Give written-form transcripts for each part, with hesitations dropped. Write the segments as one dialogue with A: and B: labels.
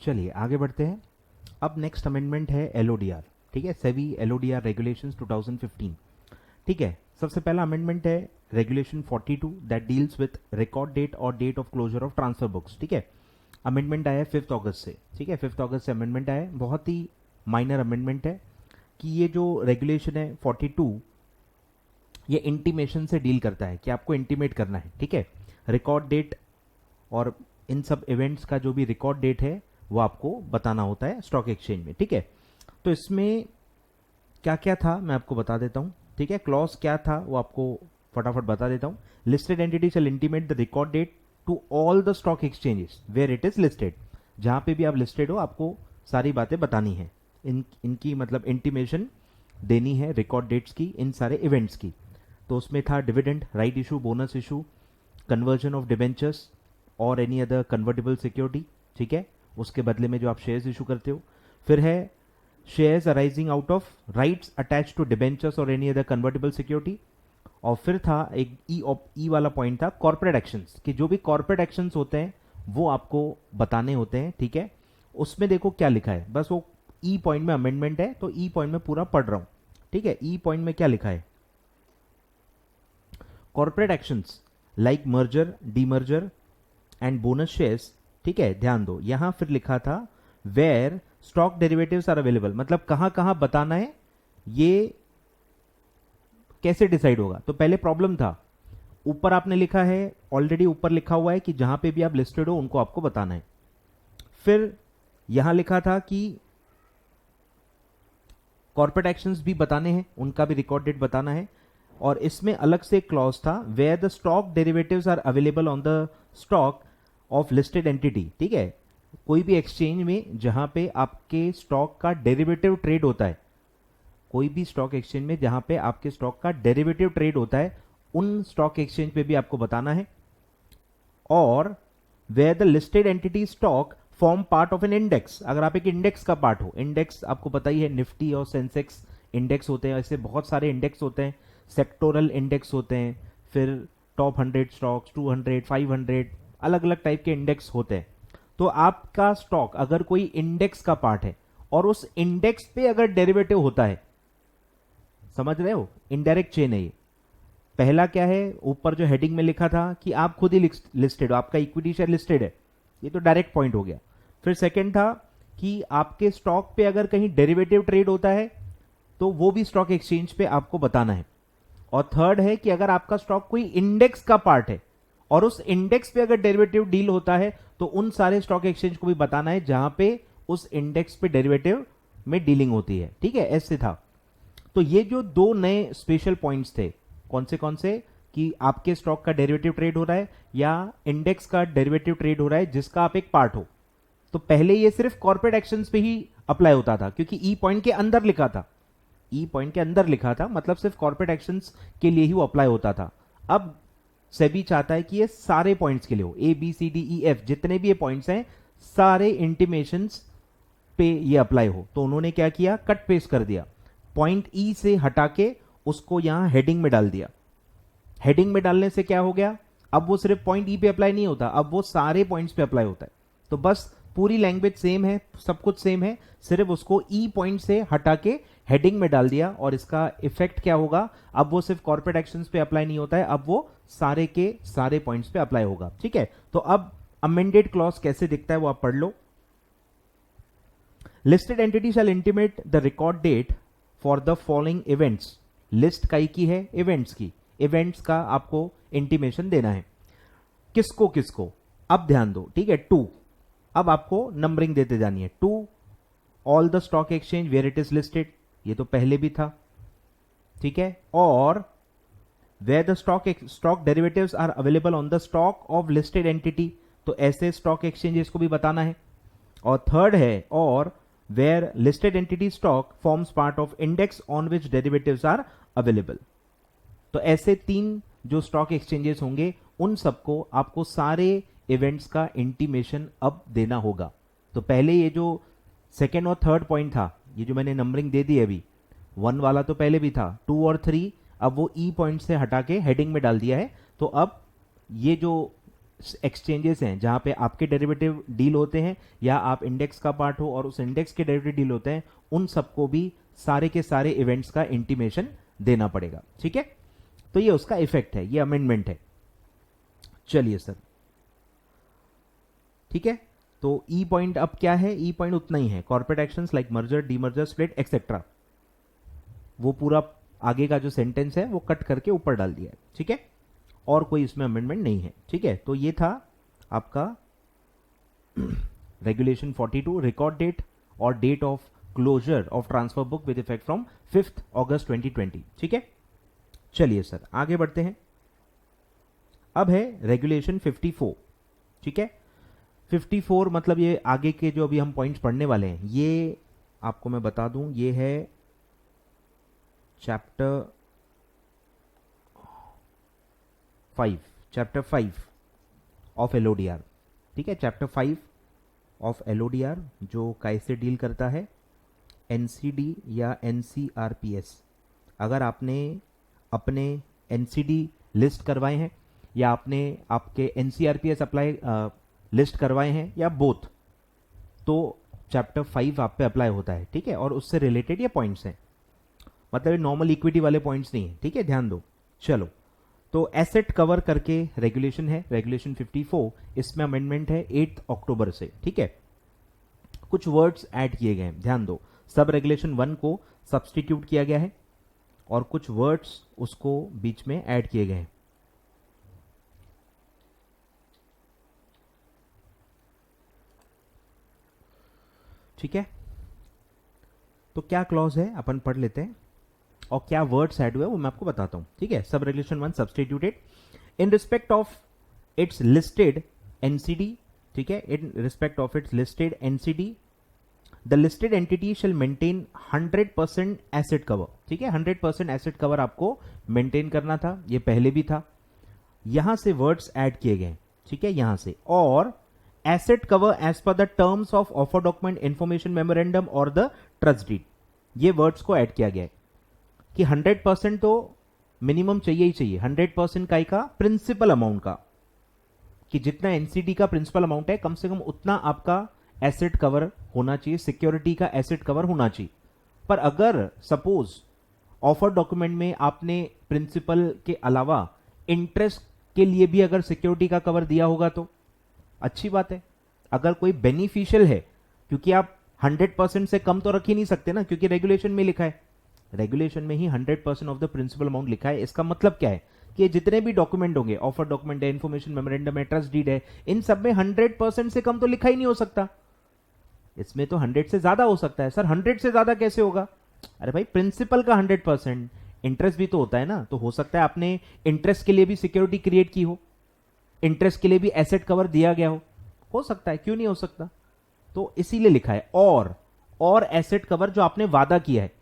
A: चलिए आगे बढ़ते हैं। अब नेक्स्ट अमेंडमेंट है एलओडीआर, ठीक है, सेबी एलओडीआर रेगुलेशंस 2015। ठीक है, सबसे पहला अमेंडमेंट है regulation 42 that deals with record date और date of closure of transfer books. ठीक है, अमेंडमेंट आया है 5 अगस्त से। ठीक है, 5 अगस्त से अमेंडमेंट आया है, बहुत ही माइनर अमेंडमेंट है कि ये जो रेगुलेशन है 42 ये इंटीमेशन से डील करता है कि आपको इंटीमेट करना है। ठीक है, रिकॉर्ड डेट और इन सब इवेंट्स का जो भी रिकॉर्ड डेट है वो आपको बताना होता है स्टॉक एक्सचेंज में। ठीक है, तो इसमें क्या क्या था मैं आपको बता देता हूं। ठीक है, क्लॉज क्या था वो आपको फटाफट बता देता हूं। Listed entity shall intimate the record date to all the stock exchanges where it is listed. जहां पे भी आप लिस्टेड हो आपको सारी बातें बतानी है, इनकी मतलब इंटीमेशन देनी है रिकॉर्ड डेट्स की, इन सारे इवेंट्स की। तो उसमें था dividend, right issue, bonus issue, conversion of debentures और एनी अदर कन्वर्टेबल सिक्योरिटी। ठीक है, उसके बदले में जो आप शेयर्स इशू करते हो। फिर है shares arising out of rights attach to debentures और एनी अदर कन्वर्टेबल सिक्योरिटी। और फिर था एक ई वाला पॉइंट था कॉर्पोरेट एक्शंस, कि जो भी कॉर्पोरेट एक्शंस होते हैं वो आपको बताने होते हैं। ठीक है, उसमें देखो क्या लिखा है, बस वो ई पॉइंट में अमेंडमेंट है तो ई पॉइंट में पूरा पढ़ रहा हूं। ठीक है, ई पॉइंट में क्या लिखा है, corporate actions like merger, demerger and bonus shares. ठीक है, ध्यान दो, यहां फिर लिखा था where stock derivatives are available, मतलब कहां कहां बताना है, ये कैसे डिसाइड होगा। तो पहले प्रॉब्लम था, ऊपर आपने लिखा है, ऑलरेडी ऊपर लिखा हुआ है कि जहां पे भी आप लिस्टेड हो उनको आपको बताना है। फिर यहां लिखा था कि कॉर्पोरेट एक्शंस भी बताने हैं, उनका भी रिकॉर्ड डेट बताना है। और इसमें अलग से क्लॉज था where the stock derivatives are available on the stock of listed entity. ठीक है, कोई भी एक्सचेंज में जहां पे आपके स्टॉक का डेरिवेटिव ट्रेड होता है, कोई भी स्टॉक एक्सचेंज में जहां पे आपके स्टॉक का डेरिवेटिव ट्रेड होता है उन स्टॉक एक्सचेंज पे भी आपको बताना है। और where the listed entity stock form part of an index, अगर आप एक इंडेक्स का पार्ट हो, इंडेक्स आपको पता ही है, निफ्टी और सेंसेक्स इंडेक्स होते हैं, ऐसे बहुत सारे इंडेक्स होते हैं, सेक्टोरल इंडेक्स होते हैं, फिर टॉप 100 स्टॉक्स, 200, 500, अलग अलग टाइप के इंडेक्स होते हैं। तो आपका स्टॉक अगर कोई इंडेक्स का पार्ट है और उस इंडेक्स पे अगर डेरिवेटिव होता है, समझ रहे हो, इनडायरेक्ट चेन है ये। पहला क्या है, ऊपर जो हेडिंग में लिखा था कि आप खुद ही लिस्टेड हो, आपका इक्विटी शेयर लिस्टेड है, ये तो डायरेक्ट पॉइंट हो गया। फिर सेकंड था कि आपके स्टॉक पे अगर कहीं डेरिवेटिव ट्रेड होता है तो वो भी स्टॉक एक्सचेंज पे आपको बताना है। और थर्ड है कि अगर आपका स्टॉक कोई इंडेक्स का पार्ट है और उस इंडेक्स पे अगर डेरिवेटिव डील होता है तो उन सारे स्टॉक एक्सचेंज को भी बताना है जहां पे उस इंडेक्स पे डेरिवेटिव में डीलिंग होती है। ठीक है, ऐसे था। तो ये जो दो नए स्पेशल पॉइंट्स थे, कौन से कि आपके स्टॉक का डेरिवेटिव ट्रेड हो रहा है या इंडेक्स का डेरिवेटिव ट्रेड हो रहा है जिसका आप एक पार्ट हो। तो पहले ये सिर्फ कॉर्पोरेट एक्शंस पे ही अप्लाई होता था क्योंकि ई पॉइंट के अंदर लिखा था, ई पॉइंट के अंदर लिखा था, मतलब सिर्फ कॉर्पोरेट एक्शंस के लिए ही वो अप्लाई होता था। अब सेबी चाहता है कि ये सारे पॉइंट्स के लिए हो, A B C D E F जितने भी ये पॉइंट्स हैं सारे इंटीमेशंस पे ये अप्लाई हो। तो उन्होंने क्या किया, कट पेस्ट कर दिया, पॉइंट ई से हटा के उसको यहां हेडिंग में डाल दिया। हेडिंग में डालने से क्या हो गया, अब वो सिर्फ पॉइंट ई पे अप्लाई नहीं होता, अब वो सारे पॉइंट्स पे अप्लाई होता है। तो बस पूरी लैंग्वेज सेम है, सब कुछ सेम है, सिर्फ उसको ई पॉइंट से हटा के हेडिंग में डाल दिया। और इसका इफेक्ट क्या होगा, अब वो सिर्फ कॉर्पोरेट एक्शंस पे अप्लाई नहीं होता है, अब वो सारे के सारे पॉइंट्स पे अप्लाई होगा। ठीक है, तो अब अमेंडेड क्लॉज कैसे दिखता है वो आप पढ़ लो। Listed entity shall intimate the record date for the following events. List काई की है, इवेंट्स की, इवेंट्स का आपको इंटीमेशन देना है। किसको किसको, अब ध्यान दो। ठीक है, 2, अब आपको नंबरिंग देते जानी है। 2 all the stock exchange where it is listed, ये तो पहले भी था। ठीक है, और where the stock derivatives are available on the stock of listed entity, तो ऐसे स्टॉक एक्सचेंजेस को भी बताना है। और थर्ड है, और where listed entity stock forms part of index on which derivatives are available. तो ऐसे 3 जो स्टॉक एक्सचेंजेस होंगे उन सबको आपको सारे इवेंट्स का इंटीमेशन अब देना होगा। तो पहले ये जो सेकेंड और थर्ड पॉइंट था, ये जो मैंने नंबरिंग दे दी अभी, 1 वाला तो पहले भी था, 2 और 3 अब वो ई पॉइंट से हटा के हेडिंग में डाल दिया है। तो अब ये जो एक्सचेंजेस हैं जहां पे आपके डेरिवेटिव डील होते हैं या आप इंडेक्स का पार्ट हो और उस इंडेक्स के डेरिवेटिव डील होते हैं, उन सबको भी सारे के सारे इवेंट्स का इंटीमेशन देना पड़ेगा। ठीक है, तो ये उसका इफेक्ट है, ये अमेंडमेंट है। चलिए सर, ठीक है, तो ई पॉइंट अब क्या है? ई पॉइंट उतना ही है, corporate actions like merger, demerger, split etcetera, वो पूरा आगे का जो सेंटेंस है वो कट करके ऊपर डाल दिया है। ठीक है, और कोई इसमें अमेंडमेंट नहीं है। ठीक है, तो ये था आपका रेगुलेशन 42, रिकॉर्ड डेट और date of closure of transfer book with effect from 5 August 2020। ठीक है, चलिए सर आगे बढ़ते हैं। अब है रेगुलेशन 54। ठीक है, 54 मतलब ये आगे के जो अभी हम पॉइंट्स पढ़ने वाले हैं, ये आपको मैं बता दूं, ये है चैप्टर 5 ऑफ एलओडीआर। ठीक है, चैप्टर 5 ऑफ एलओडीआर जो कैसे डील करता है एनसीडी या एनसीआरपीएस। अगर आपने अपने एनसीडी लिस्ट करवाए हैं या आपने आपके एनसीआरपीएस अप्लाई लिस्ट करवाए हैं या बोथ, तो चैप्टर 5 आप पे अप्लाई होता है। ठीक है, और उससे रिलेटेड ये पॉइंट्स हैं, मतलब नॉर्मल इक्विटी वाले पॉइंट्स नहीं है। ठीक है, ध्यान दो। चलो, तो एसेट कवर करके रेगुलेशन है, रेगुलेशन 54, इसमें अमेंडमेंट है 8 अक्टूबर से। ठीक है, कुछ वर्ड्स ऐड किए गए हैं, ध्यान दो। सब रेगुलेशन 1 को सब्सटीट्यूट किया गया है और कुछ वर्ड्स उसको बीच में ऐड किए गए हैं। ठीक है, तो क्या क्लॉज है अपन पढ़ लेते हैं और क्या वर्ड्स ऐड हुए वो मैं आपको बताता हूं। ठीक है, सब regulation 1 substituted in respect of its listed NCD. ठीक है, in respect of its listed NCD the listed entity shell maintain 100% asset cover. ठीक है, 100% एसेट कवर आपको मेंटेन करना था, ये पहले भी था। यहां से वर्ड्स ऐड किए गए। ठीक है, यहां से, और asset cover as per the terms of offer document, information memorandum और द ट्रस्ट डीड, ये वर्ड्स को ऐड किया गया है कि 100% तो मिनिमम चाहिए ही चाहिए। 100% का प्रिंसिपल अमाउंट का, कि जितना एनसीडी का प्रिंसिपल अमाउंट है कम से कम उतना आपका एसेट कवर होना चाहिए, सिक्योरिटी का एसेट कवर होना चाहिए। पर अगर सपोज ऑफर डॉक्यूमेंट में आपने प्रिंसिपल के अलावा इंटरेस्ट के लिए भी अगर सिक्योरिटी का कवर दिया होगा तो अच्छी बात है। अगर कोई बेनिफिशियल है, क्योंकि आप 100% से कम तो रख ही नहीं सकते ना, क्योंकि रेगुलेशन में लिखा है, रेगुलेशन में ही 100% ऑफ द प्रिंसिपल अमाउंट लिखा है। इसका मतलब क्या है कि जितने भी डॉक्यूमेंट होंगे, ऑफर डॉक्यूमेंट है, इंफॉर्मेशन मेमोरेंडम है, ट्रस्ट डीड है, इन सब में 100% से कम तो लिखा ही नहीं हो सकता। इसमें तो 100 से ज्यादा हो सकता है। सर 100 से ज्यादा कैसे होगा? अरे भाई, प्रिंसिपल का 100%, इंटरेस्ट भी तो होता है ना, तो हो सकता है आपने इंटरेस्ट के लिए भी सिक्योरिटी क्रिएट की हो, इंटरेस्ट के लिए भी एसेट कवर दिया गया हो सकता है, क्यों नहीं हो सकता? तो इसीलिए लिखा है और एसेट कवर जो आपने वादा किया है,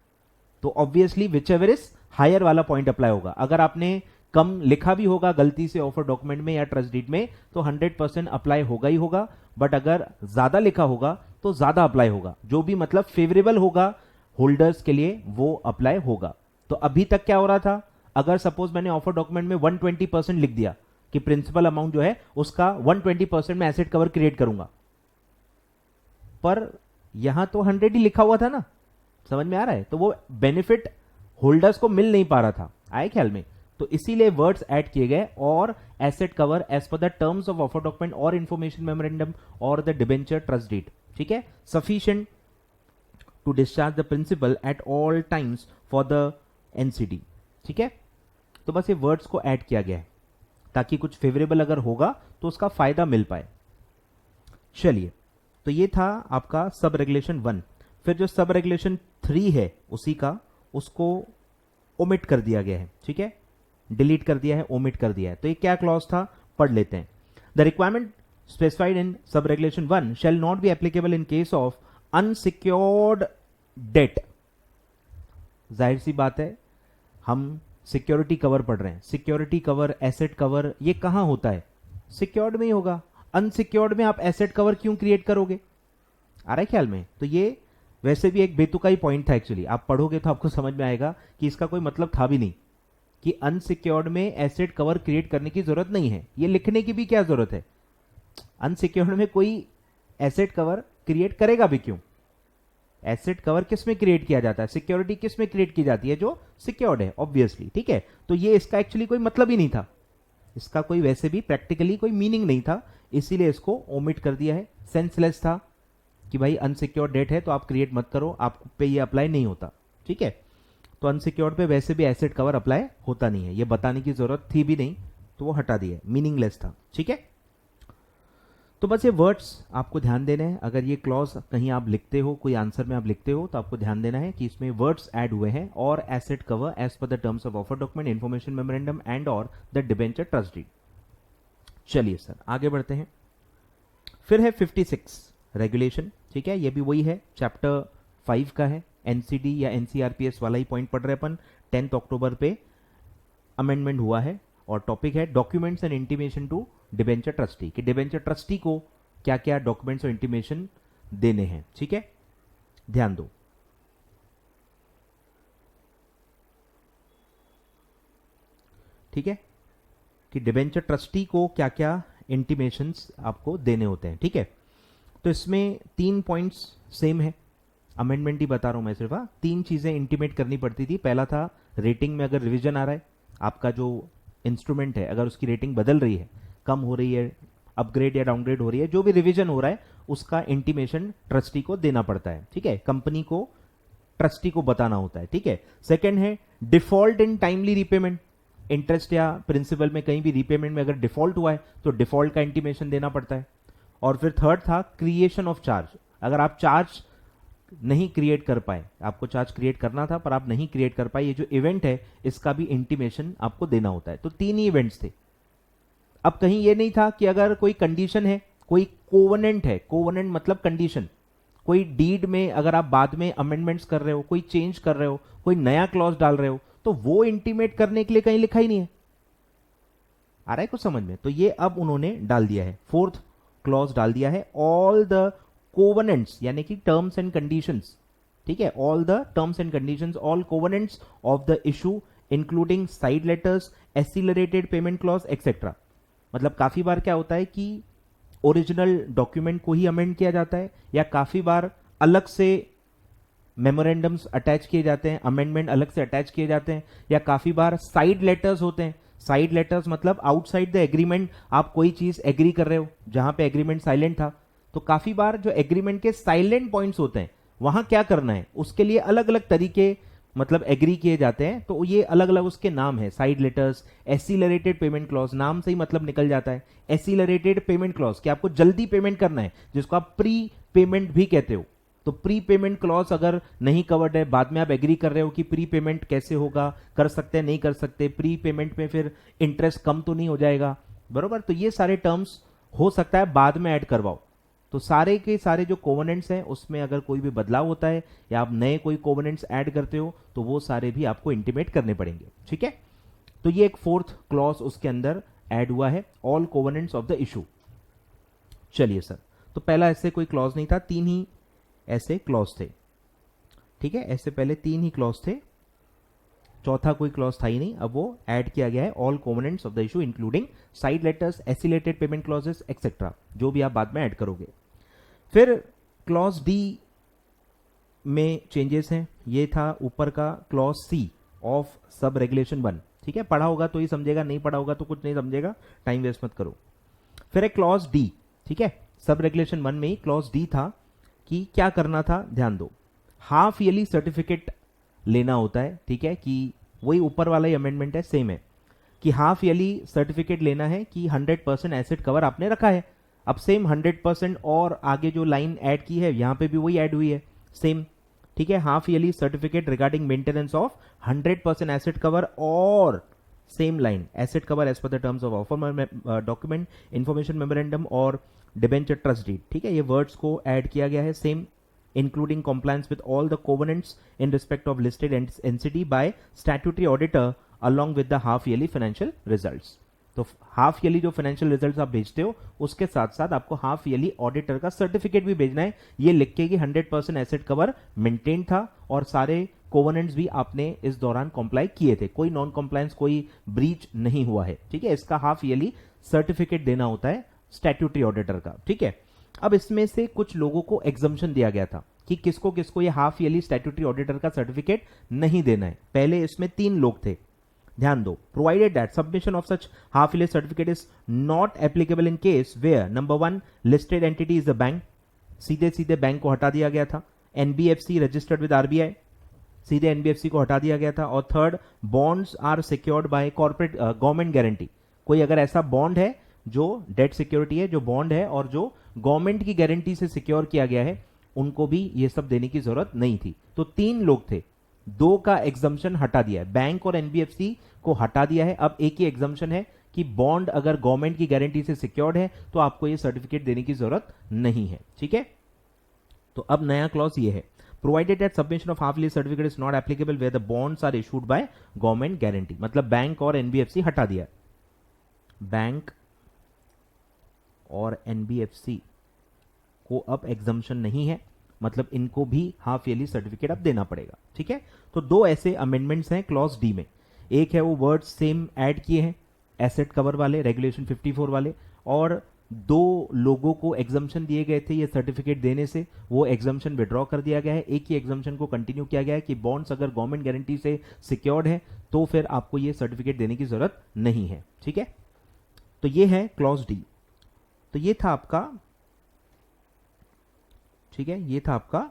A: तो obviously whichever is higher वाला पॉइंट अप्लाई होगा। अगर आपने कम लिखा भी होगा गलती से ऑफर डॉक्यूमेंट में या ट्रस्ट डीड में, तो 100% अप्लाई होगा ही होगा। बट अगर ज्यादा लिखा होगा तो ज्यादा अप्लाई होगा, जो भी मतलब फेवरेबल होगा होल्डर्स के लिए वो अप्लाई होगा। तो अभी तक क्या हो रहा था, अगर सपोज मैंने ऑफर डॉक्यूमेंट में 120% लिख दिया कि प्रिंसिपल अमाउंट जो है उसका 120% में एसेट कवर क्रिएट करूंगा, पर यहां तो 100 ही लिखा हुआ था ना, समझ में आ रहा है? तो वो बेनिफिट होल्डर्स को मिल नहीं पा रहा था, आए ख्याल में? तो इसीलिए वर्ड्स ऐड किए गए, और asset cover as per the terms of offer document और इंफॉर्मेशन मेमोरेंडम और द डिबेंचर ट्रस्ट डीड। ठीक है, sufficient to discharge the principal at all times for the NCD. ठीक है, तो बस ये वर्ड्स को ऐड किया गया है ताकि कुछ फेवरेबल अगर होगा तो उसका फायदा मिल पाए। चलिए, तो ये था आपका सब रेगुलेशन 1। फिर जो सब रेगुलेशन 3 है उसी का, उसको ओमिट कर दिया गया है। ठीक है, डिलीट कर दिया है, ओमिट कर दिया है। तो ये क्या क्लॉज था, पढ़ लेते हैं। The requirement specified in sub regulation 1 shall not be applicable in case of unsecured debt. जाहिर सी बात है, हम सिक्योरिटी कवर पढ़ रहे हैं, सिक्योरिटी कवर, एसेट कवर, ये कहां होता है? सिक्योर्ड में ही होगा। अनसिक्योर्ड में आप एसेट कवर क्यों क्रिएट करोगे? आ रहा है ख्याल में? तो ये वैसे भी एक बेतुका ही पॉइंट था एक्चुअली, आप पढ़ोगे तो आपको समझ में आएगा कि इसका कोई मतलब था भी नहीं। कि अनसिक्योर्ड में एसेट कवर क्रिएट करने की जरूरत नहीं है। ये लिखने की भी क्या जरूरत है? अनसिक्योर्ड में कोई एसेट कवर क्रिएट करेगा भी क्यों? एसेट कवर किस में क्रिएट किया जाता है? सिक्योरिटी किस में क्रिएट की जाती है? जो सिक्योर्ड है, ऑब्वियसली। ठीक है, तो ये इसका एक्चुअली कोई मतलब ही नहीं था, इसका कोई वैसे भी प्रैक्टिकली कोई मीनिंग नहीं था, इसीलिए इसको ओमिट कर दिया है। सेंसलेस था कि भाई अनसिक्योर्ड डेट है तो आप क्रिएट मत करो, आप पे ये अप्लाई नहीं होता। ठीक है, तो अनसिक्योर्ड पे वैसे भी एसेट कवर अप्लाई होता नहीं है, ये बताने की जरूरत थी भी नहीं, तो वो हटा दिया, मीनिंगलेस था। ठीक है, तो बस ये वर्ड्स आपको ध्यान देने हैं। अगर ये क्लॉज कहीं आप लिखते हो, कोई आंसर में आप लिखते हो, तो आपको ध्यान देना है कि इसमें वर्ड्स ऐड हुए हैं, और asset cover as per the terms of offer document, information memorandum and और द डिबेंचर ट्रस्ट डीड। चलिए सर आगे बढ़ते हैं। फिर है 56 रेगुलेशन। ठीक है, ये भी वही है, चैप्टर 5 का है, एनसीडी या एनसीआरपीएस वाला ही पॉइंट पढ़ रहे अपन। 10 अक्टूबर पे अमेंडमेंट हुआ है, और टॉपिक है documents and intimation to debenture trustee, कि डिबेंचर ट्रस्टी को क्या क्या डॉक्यूमेंट्स और इंटीमेशन देने हैं। ठीक है, ध्यान दो। ठीक है, कि डिबेंचर ट्रस्टी को क्या क्या इंटीमेशंस आपको देने होते हैं। ठीक है, तो इसमें 3 पॉइंट्स सेम है, अमेंडमेंट ही बता रहा हूं मैं सिर्फ। 3 चीजें इंटीमेट करनी पड़ती थी। पहला था रेटिंग में अगर रिवीजन आ रहा है, आपका जो इंस्ट्रूमेंट है अगर उसकी रेटिंग बदल रही है, कम हो रही है, अपग्रेड या डाउनग्रेड हो रही है, जो भी रिवीजन हो रहा है उसका इंटीमेशन ट्रस्टी को देना पड़ता है। ठीक है, कंपनी को ट्रस्टी को बताना होता है। ठीक है, सेकंड है default in timely repayment, interest या प्रिंसिपल में कहीं भी रीपेमेंट में अगर डिफॉल्ट हुआ है तो डिफॉल्ट का इंटीमेशन देना पड़ता है। और फिर थर्ड था क्रिएशन ऑफ चार्ज, अगर आप चार्ज नहीं क्रिएट कर पाए, आपको चार्ज क्रिएट करना था पर आप नहीं क्रिएट कर पाए, ये जो इवेंट है इसका भी इंटीमेशन आपको देना होता है। तो 3 ही इवेंट्स थे। अब कहीं ये नहीं था कि अगर कोई कंडीशन है, कोई कोवेनेंट है, कोवेनेंट मतलब कंडीशन, कोई डीड में अगर आप बाद में अमेंडमेंट्स कर रहे हो, कोई चेंज कर रहे हो, कोई नया क्लॉज डाल रहे हो, तो वो इंटीमेट करने के लिए कहीं लिखा ही नहीं है। आ रहा है कुछ समझ में? तो ये अब उन्होंने डाल दिया है, 4th क्लॉज डाल दिया है, ऑल द कोवेनेंट्स यानी कि टर्म्स एंड कंडीशंस। ठीक है, all the terms and conditions, all covenants of the issue including side letters, accelerated payment clause etcetera. मतलब काफी बार क्या होता है कि ओरिजिनल डॉक्यूमेंट को ही अमेंड किया जाता है, या काफी बार अलग से मेमोरेंडम्स अटैच किए जाते हैं, अमेंडमेंट अलग से अटैच किए जाते हैं, या काफी बार साइड लेटर्स होते हैं। साइड लेटर्स मतलब आउटसाइड द एग्रीमेंट आप कोई चीज एग्री कर रहे हो जहां पे एग्रीमेंट साइलेंट था, तो काफी बार जो एग्रीमेंट के साइलेंट पॉइंट्स होते हैं वहां क्या करना है उसके लिए अलग अलग तरीके मतलब एग्री किए जाते हैं, तो ये अलग अलग उसके नाम है। Side letters, accelerated payment clause, नाम से ही मतलब निकल जाता है। एसिलरेटेड पेमेंट क्लॉज कि आपको जल्दी पेमेंट करना है, जिसको आप प्री पेमेंट भी कहते हो। तो प्री पेमेंट क्लॉज अगर नहीं कवर्ड है, बाद में आप एग्री कर रहे हो कि प्री पेमेंट कैसे होगा, कर सकते हैं नहीं कर सकते, प्री पेमेंट में फिर इंटरेस्ट कम तो नहीं हो जाएगा, बरोबर। तो ये सारे टर्म्स हो सकता है बाद में ऐड करवाओ। तो सारे के सारे जो कोवेनेंट्स हैं उसमें अगर कोई भी बदलाव होता है या आप नए कोई कोवेनेंट्स ऐड करते हो तो वो सारे भी आपको इंटीमेट करने पड़ेंगे। ठीक है, तो ये एक 4th क्लॉज उसके अंदर ऐड हुआ है, all covenants of the issue. चलिए सर, तो पहला ऐसे कोई क्लॉज नहीं था, 3 ही ऐसे क्लॉज थे। ठीक है, ऐसे पहले 3 ही क्लॉज थे, चौथा कोई क्लॉज था ही नहीं, अब वो ऐड किया गया है, all covenants of the issue including side letters, acylated payment clauses etcetera, जो भी आप बाद में ऐड करोगे। फिर क्लॉज डी में चेंजेस हैं, ये था ऊपर का clause C of sub regulation 1। ठीक है, पढ़ा होगा तो ही समझेगा, नहीं पढ़ा होगा तो कुछ नहीं समझेगा, टाइम वेस्ट मत करो। फिर एक क्लॉज डी, ठीक है, सब रेगुलेशन 1 में ही क्लॉज डी था कि क्या करना था, ध्यान दो, हाफ ईयरली सर्टिफिकेट लेना होता है। ठीक है, कि वही ऊपर वाला ही अमेंडमेंट है, सेम है कि हाफ ईयरली सर्टिफिकेट लेना है कि 100% एसेट कवर आपने रखा है। अब सेम 100% और आगे जो लाइन ऐड की है यहां पे भी वही ऐड हुई है, सेम। ठीक है, half yearly certificate regarding maintenance of 100% asset cover, और same line asset cover as per the terms of offer document, information memorandum और डिबेंचर ट्रस्ट डीड। ठीक है, ये वर्ड्स को ऐड किया गया है, same, including compliance with all the covenants in respect of listed entity by statutory auditor along with the half yearly financial results. तो half yearly जो फाइनेंशियल रिजल्ट्स आप भेजते हो उसके साथ साथ आपको हाफ ईयरली ऑडिटर का सर्टिफिकेट भी भेजना है, ये लिख के कि 100% एसेट कवर मेंटेन था और सारे कोवेनेंट्स भी आपने इस दौरान कंप्लाई किए थे, कोई नॉन कंप्लायंस, कोई ब्रीच नहीं हुआ है। ठीक है, इसका हाफ ईयरली सर्टिफिकेट देना होता है स्टैट्यूटरी ऑडिटर का। ठीक है, अब इसमें से कुछ लोगों को एग्जम्पशन दिया गया था कि किसको किसको ये हाफ ईयरली स्टैट्यूटरी ऑडिटर का सर्टिफिकेट नहीं देना है। पहले इसमें 3 लोग थे, ध्यान दो। Provided that submission of such half yearly certificate is not applicable in case where number 1 listed entity is a bank, सीधे सीधे बैंक को हटा दिया गया था। एनबीएफसी रजिस्टर्ड विद आरबीआई, सीधे एनबीएफसी को हटा दिया गया था। और third, bonds are secured by corporate government guarantee, कोई अगर ऐसा बॉन्ड है जो डेट सिक्योरिटी है, जो बॉन्ड है और जो गवर्नमेंट की गारंटी से सिक्योर किया गया है, उनको भी ये सब देने की जरूरत नहीं थी। तो 3 लोग थे, 2 का एग्जम्पशन हटा दिया है, बैंक और एनबीएफसी को हटा दिया है। अब एक ही एग्जम्पशन है कि बॉन्ड अगर गवर्नमेंट की गारंटी से सिक्योर्ड है तो आपको ये सर्टिफिकेट देने की जरूरत नहीं है। ठीक है, तो अब नया क्लॉज ये है, provided that submission of half yearly certificate is not applicable where the bonds are issued by government guarantee. मतलब बैंक और एनबीएफसी हटा दिया, बैंक और एनबीएफसी को अब एग्जम्पशन नहीं है, मतलब इनको भी हाफ ईयरली सर्टिफिकेट अब देना पड़ेगा। ठीक है, तो 2 ऐसे अमेंडमेंट्स हैं क्लॉज डी में। एक है वो वर्ड सेम ऐड किए हैं एसेट कवर वाले, रेगुलेशन 54 वाले, और 2 लोगों को एग्जम्पशन दिए गए थे ये सर्टिफिकेट देने से, वो एग्जम्पशन विड्रॉ कर दिया गया है। एक ही एग्जम्पशन को कंटिन्यू किया गया है कि बॉन्ड्स अगर गवर्नमेंट गारंटी से सिक्योर्ड है तो फिर आपको ये सर्टिफिकेट देने की जरूरत नहीं है। ठीक है, तो ये है क्लॉज डी। तो ये था आपका, ठीक है, ये था आपका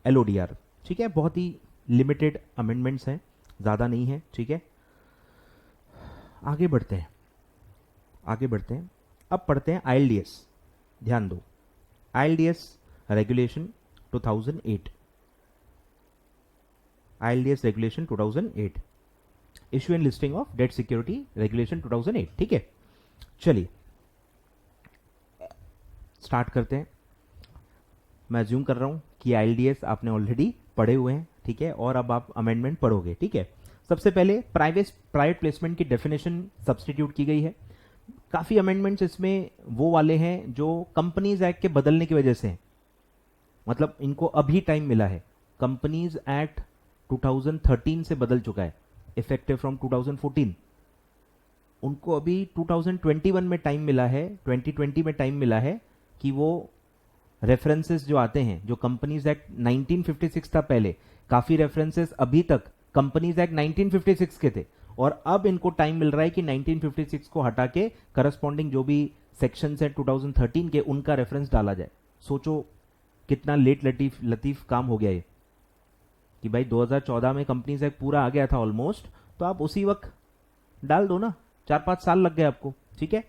A: एलओडीआर। ठीक है, बहुत ही लिमिटेड अमेंडमेंट्स हैं, ज्यादा नहीं है। ठीक है, आगे बढ़ते हैं, आगे बढ़ते हैं। अब पढ़ते हैं आईएलडीएस। ध्यान दो, ILDS regulation 2008, ILDS regulation 2008, issue and listing of debt security regulation 2008। ठीक है, चलिए स्टार्ट करते हैं। मैं अज्यूम कर रहा हूं कि आईएलडीएस आपने ऑलरेडी पढ़े हुए हैं। ठीक है, और अब आप अमेंडमेंट पढ़ोगे। ठीक है, सबसे पहले प्राइवेट प्लेसमेंट की डेफिनेशन सब्स्टिट्यूट की गई है। काफी अमेंडमेंट्स इसमें वो वाले हैं जो कंपनीज एक्ट के बदलने की वजह से हैं, मतलब इनको अभी टाइम मिला है। कंपनीज एक्ट 2013 से बदल चुका है, इफेक्टिव फ्रॉम 2014। उनको अभी 2021 में टाइम मिला है, 2020 में टाइम मिला है कि वो रेफरेंसेस जो आते हैं, जो कंपनीज एक्ट 1956 था पहले, काफी रेफरेंसेस अभी तक कंपनीज एक्ट 1956 के थे, और अब इनको टाइम मिल रहा है कि 1956 को हटा के करस्पॉन्डिंग जो भी सेक्शंस हैं 2013 के, उनका रेफरेंस डाला जाए। सोचो कितना लेट लतीफ काम हो गया ये, कि भाई 2014 में कंपनीज एक्ट पूरा आ गया था ऑलमोस्ट, तो आप उसी वक्त डाल दो ना, 4-5 साल लग गए आपको। ठीक है,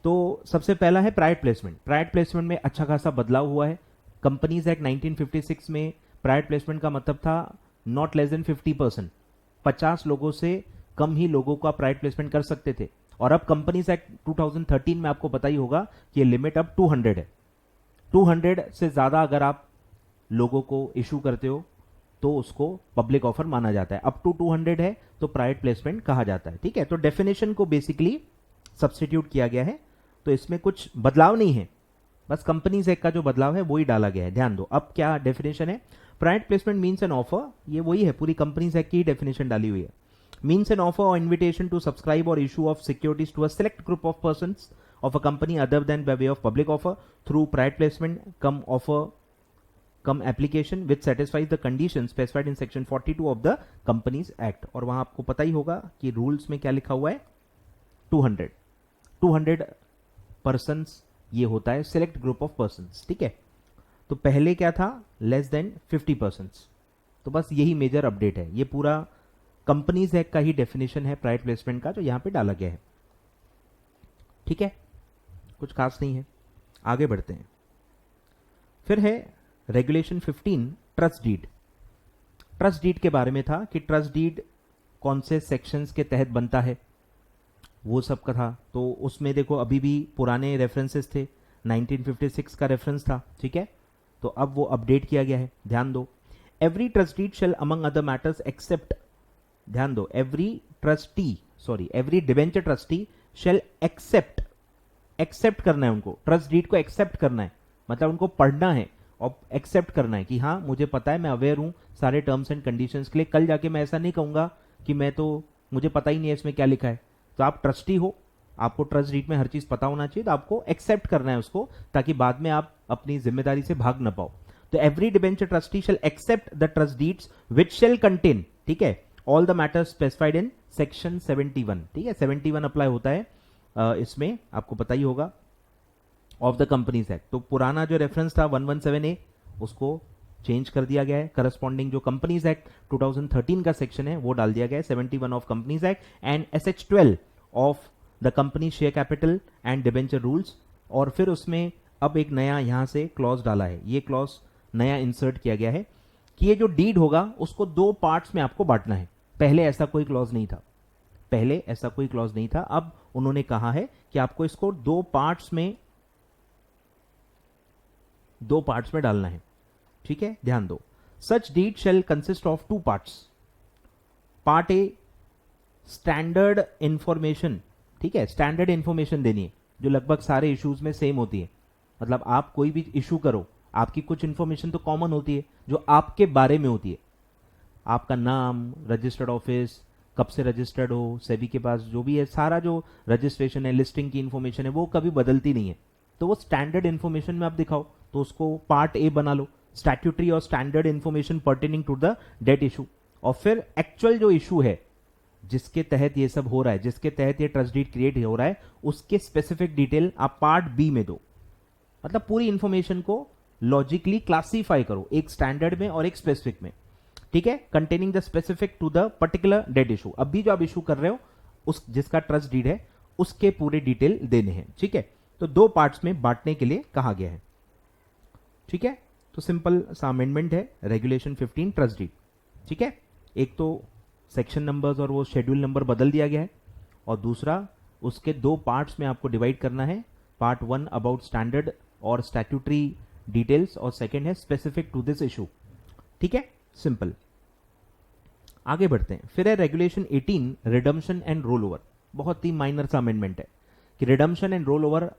A: तो सबसे पहला है प्राइवेट प्लेसमेंट। प्राइवेट प्लेसमेंट में अच्छा खासा बदलाव हुआ है। कंपनीज एक्ट 1956 में प्राइवेट प्लेसमेंट का मतलब था नॉट लेस देन 50%, 50 लोगों से कम ही लोगों का प्राइवेट प्लेसमेंट कर सकते थे। और अब कंपनीज एक्ट 2013 में आपको पता ही होगा कि लिमिट अब 200 है। 200 से ज्यादा अगर आप लोगों को इशू करते हो तो उसको पब्लिक ऑफर माना जाता है। अप टू 200 है तो प्राइवेट प्लेसमेंट कहा जाता है। ठीक है, तो डेफिनेशन को बेसिकली सब्स्टिट्यूट किया गया है, तो इसमें कुछ बदलाव नहीं है, बस कंपनीज एक्ट का जो बदलाव है वही डाला गया है। ध्यान दो, अब क्या डेफिनेशन है। Private placement means an offer, ये वही है, पूरी कंपनीज एक्ट की डेफिनेशन डाली हुई है। मीन्स एन ऑफर और इन्विटेशन टू सब्सक्राइब और issue of securities to a select group of persons of a company other than by way of public offer through private placement come offer come application which satisfies the conditions specified in section 42 of the Companies Act। और वहां आपको पता ही होगा कि rules में क्या लिखा हुआ है, 200 पर्सन्स ये होता है सेलेक्ट ग्रुप ऑफ पर्सन्स। ठीक है, तो पहले क्या था, लेस देन 50 पर्सन्स। तो बस यही मेजर अपडेट है, ये पूरा कंपनीज एक्ट का ही डेफिनेशन है प्राइवेट प्लेसमेंट का जो यहां पे डाला गया है। ठीक है, कुछ खास नहीं है, आगे बढ़ते हैं। फिर है regulation 15 trust deed. Trust deed के बारे में था कि ट्रस्ट डीड कौन से सेक्शंस के तहत बनता है, वो सब का था। तो उसमें देखो अभी भी पुराने रेफरेंसेस थे, 1956 का रेफरेंस था। ठीक है, तो अब वो अपडेट किया गया है। ध्यान दो, every trust deed shall among other matters accept, ध्यान दो, every debenture trustee shall accept करना है उनको, ट्रस्ट डीड को एक्सेप्ट करना है, मतलब उनको पढ़ना है और एक्सेप्ट करना है कि हाँ मुझे पता है, मैं अवेयर हूं सारे टर्म्स एंड कंडीशंस के लिए, कल जाके मैं ऐसा नहीं कहूंगा कि मैं तो मुझे पता ही नहीं है इसमें क्या लिखा है। तो आप ट्रस्टी हो, आपको ट्रस्ट डीड में हर चीज पता होना चाहिए, तो आपको एक्सेप्ट करना है उसको, ताकि बाद में आप अपनी जिम्मेदारी से भाग ना पाओ। तो every debenture trustee shall accept the trust deeds which shall contain, ठीक है, all the matters specified in section 71, ठीक है, 71 अप्लाई होता है इसमें, आपको पता ही होगा, ऑफ द कंपनीज एक्ट। तो पुराना जो रेफरेंस था 117A उसको चेंज कर दिया गया है, करस्पॉन्डिंग जो कंपनीज एक्ट 2013 का सेक्शन है वो डाल दिया गया है 71 of companies act and SH12 of the company share capital and debenture rules. और फिर उसमें अब एक नया यहां से क्लॉज डाला है, ये क्लॉज नया इंसर्ट किया गया है कि ये जो डीड होगा उसको दो पार्ट्स में आपको बांटना है। पहले ऐसा कोई क्लॉज नहीं था, पहले ऐसा कोई क्लॉज नहीं था, अब उन्होंने कहा है कि आपको इसको दो पार्ट्स में डालना है, ठीक है, ध्यान दो। Such deed shall consist of two parts. Part A standard information, ठीक है, स्टैंडर्ड इंफॉर्मेशन देनी है जो लगभग सारे इश्यूज में सेम होती है, मतलब आप कोई भी इशू करो आपकी कुछ इंफॉर्मेशन तो कॉमन होती है जो आपके बारे में होती है, आपका नाम, रजिस्टर्ड ऑफिस, कब से रजिस्टर्ड हो, सेबी के पास जो भी है, सारा जो रजिस्ट्रेशन है, लिस्टिंग की इंफॉर्मेशन है, वो कभी बदलती नहीं है। तो वो स्टैंडर्ड इंफॉर्मेशन में आप दिखाओ, तो उसको पार्ट ए बना लो, स्टैट्यूटरी और standard information pertaining to the debt issue. और फिर एक्चुअल जो इशू है जिसके तहत ये सब हो रहा है, जिसके तहत ये ट्रस्ट डीड क्रिएट हो रहा है, उसके स्पेसिफिक डिटेल आप पार्ट बी में दो, मतलब पूरी इंफॉर्मेशन को लॉजिकली क्लासीफाई करो, एक स्टैंडर्ड में और एक स्पेसिफिक में, ठीक है, containing the specific to the particular debt issue. अभी जो आप इशू कर रहे हो उस जिसका ट्रस्ट डीड है उसके पूरे डिटेल देने हैं, ठीक है। तो दो पार्ट्स में बांटने के लिए कहा गया है, ठीक है। तो सिंपल सा अमेंडमेंट है रेगुलेशन 15 ट्रस्ट डीड, ठीक है। एक तो सेक्शन नंबर्स और वो शेड्यूल नंबर बदल दिया गया है, और दूसरा उसके दो पार्ट्स में आपको डिवाइड करना है, पार्ट 1 अबाउट स्टैंडर्ड और स्टैट्यूटरी डिटेल्स, और सेकंड है स्पेसिफिक टू दिस इशू, ठीक है, सिंपल। आगे बढ़ते हैं। फिर है regulation 18 redemption and roll over. बहुत ही माइनर सा अमेंडमेंट है कि रिडम्पशन एंड रोल ओवर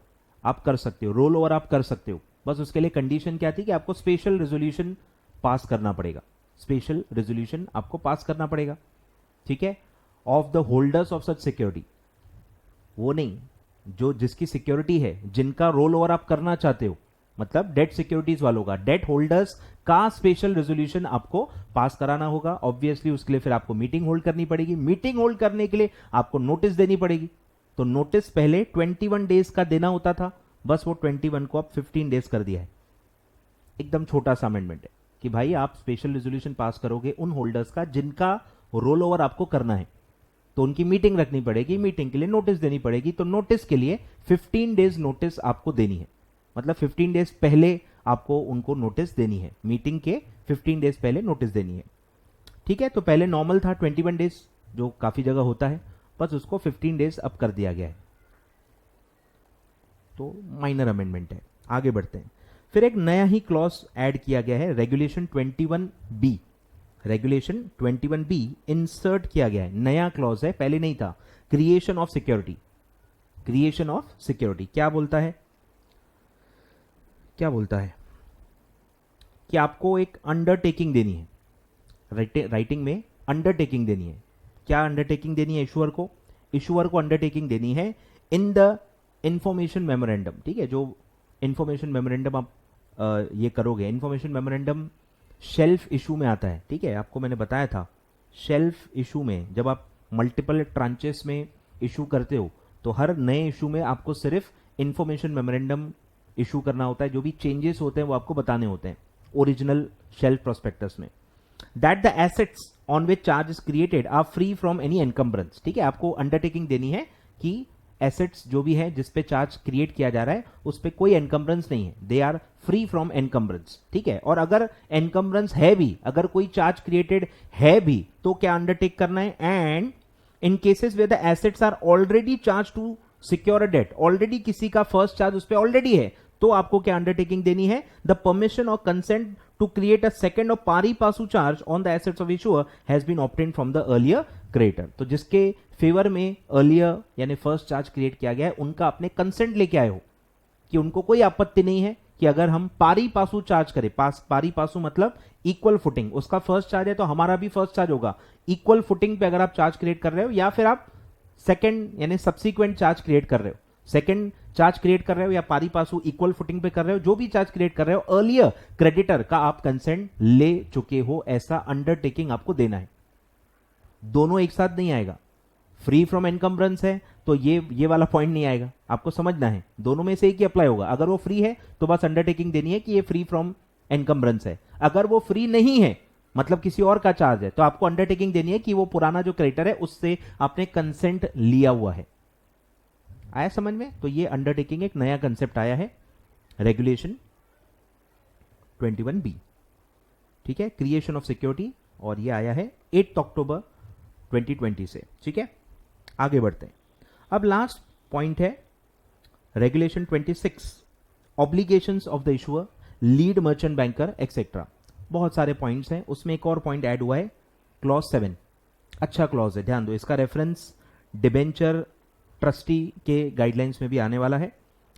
A: आप कर सकते हो, रोल ओवर आप कर सकते हो, बस उसके लिए कंडीशन क्या थी कि आपको स्पेशल रेजोल्यूशन पास करना पड़ेगा, स्पेशल रेजोल्यूशन आपको पास करना पड़ेगा, ठीक है, of the holders of such security. वो नहीं जो जिसकी सिक्योरिटी है, जिनका रोल ओवर आप करना चाहते हो, मतलब डेट सिक्योरिटीज वालों का, डेट होल्डर्स का स्पेशल रेजोल्यूशन आपको पास कराना होगा। ऑब्वियसली उसके लिए फिर आपको मीटिंग होल्ड करनी पड़ेगी, मीटिंग होल्ड करने के लिए आपको नोटिस देनी पड़ेगी। तो नोटिस पहले 21 डेज का देना होता था, बस वो 21 को अब 15 डेज कर दिया है। एकदम छोटा सा अमेंडमेंट है कि भाई आप स्पेशल रेजोल्यूशन पास करोगे उन होल्डर्स का जिनका रोल ओवर आपको करना है, तो उनकी मीटिंग रखनी पड़ेगी, मीटिंग के लिए नोटिस देनी पड़ेगी, तो नोटिस के लिए 15 डेज नोटिस आपको देनी है, मतलब 15 डेज पहले आपको उनको नोटिस देनी है, मीटिंग के 15 डेज पहले नोटिस देनी है, ठीक है। तो पहले नॉर्मल था 21 डेज जो काफी जगह होता है, बस उसको 15 डेज अब कर दिया गया है। तो माइनर अमेंडमेंट है। आगे बढ़ते हैं। फिर एक नया ही क्लॉज ऐड किया गया है, regulation 21B। Regulation 21B insert किया गया है, नया क्लॉज है, पहले नहीं था। Creation of security, creation of security क्या बोलता है, क्या बोलता है कि आपको एक अंडरटेकिंग देनी है, राइटिंग में अंडरटेकिंग देनी है। क्या अंडरटेकिंग देनी है इशुअर को? इशुअर को अंडरटेकिंग देनी है इन द इंफॉर्मेशन मेमोरेंडम, ठीक है। जो इंफॉर्मेशन मेमोरेंडम आप ये करोगे, इंफॉर्मेशन मेमोरेंडम शेल्फ इशू में आता है, ठीक है, आपको मैंने बताया था। शेल्फ इशू में जब आप मल्टीपल ट्रांचेस में इशू करते हो, तो हर नए इशू में आपको सिर्फ इंफॉर्मेशन मेमोरेंडम इशू करना होता है, जो भी चेंजेस होते हैं वो आपको बताने होते हैं ओरिजिनल शेल्फ प्रोस्पेक्टस में। That the assets on which charge is created are free from any encumbrance, ठीक है। आपको अंडरटेकिंग देनी है कि एसेट्स जो भी है जिस पे चार्ज क्रिएट किया जा रहा है उस पे कोई एनकम्बरेंस नहीं है, they are free from encumbrance, ठीक है। और अगर एनकम्बरेंस है भी, अगर कोई चार्ज क्रिएटेड है भी, तो क्या अंडरटेक करना है? And in cases where the assets are already charged to secure a debt, already किसी का फर्स्ट चार्ज उस पे ऑलरेडी है, तो आपको क्या अंडरटेकिंग देनी है? द परमिशन और consent to create a second और pari passu charge on the assets of issuer has been obtained from the earlier creditor. तो जिसके फेवर में अर्लियर यानी फर्स्ट चार्ज क्रिएट किया गया है उनका अपने कंसेंट लेके आए हो कि उनको कोई आपत्ति नहीं है कि अगर हम पारी पासू चार्ज करें, पारी पासू मतलब इक्वल फुटिंग, उसका फर्स्ट चार्ज है तो हमारा भी फर्स्ट चार्ज होगा, इक्वल फुटिंग पे अगर आप चार्ज क्रिएट कर रहे हो या फिर आप सेकंड यानी सब्सिक्वेंट चार्ज क्रिएट कर रहे हो, सेकंड चार्ज क्रिएट कर रहे हो या पारी पासू इक्वल फुटिंग पे कर रहे हो, जो भी चार्ज क्रिएट कर रहे हो अर्लियर क्रेडिटर का आप कंसेंट ले चुके हो, ऐसा अंडरटेकिंग आपको देना है। दोनों एक साथ नहीं आएगा। फ्री फ्रॉम एनकम्ब्रेंस है तो ये वाला पॉइंट नहीं आएगा, आपको समझना है, दोनों में से एक ही अप्लाई होगा। अगर वो फ्री है तो बस अंडरटेकिंग देनी है कि ये फ्री फ्रॉम एनकम्ब्रेंस है, अगर वो फ्री नहीं है मतलब किसी और का चार्ज है तो आपको अंडरटेकिंग देनी है कि वो पुराना जो क्रेडिटर है उससे आपने कंसेंट लिया हुआ है। आया समझ में? तो ये अंडरटेकिंग एक नया कंसेप्ट आया है रेगुलेशन 21B, ठीक है, क्रिएशन ऑफ सिक्योरिटी, और ये आया है 8 अक्टूबर 2020 से। ठीक है, आगे बढ़ते हैं। अब लास्ट पॉइंट है regulation 26, obligations of the issuer, lead merchant banker etcetera. बहुत सारे पॉइंट्स हैं, उसमें एक और पॉइंट ऐड हुआ है, क्लॉज 7। अच्छा क्लॉज है, ध्यान दो, इसका रेफरेंस डिबेंचर ट्रस्टी के गाइडलाइंस में भी आने वाला है,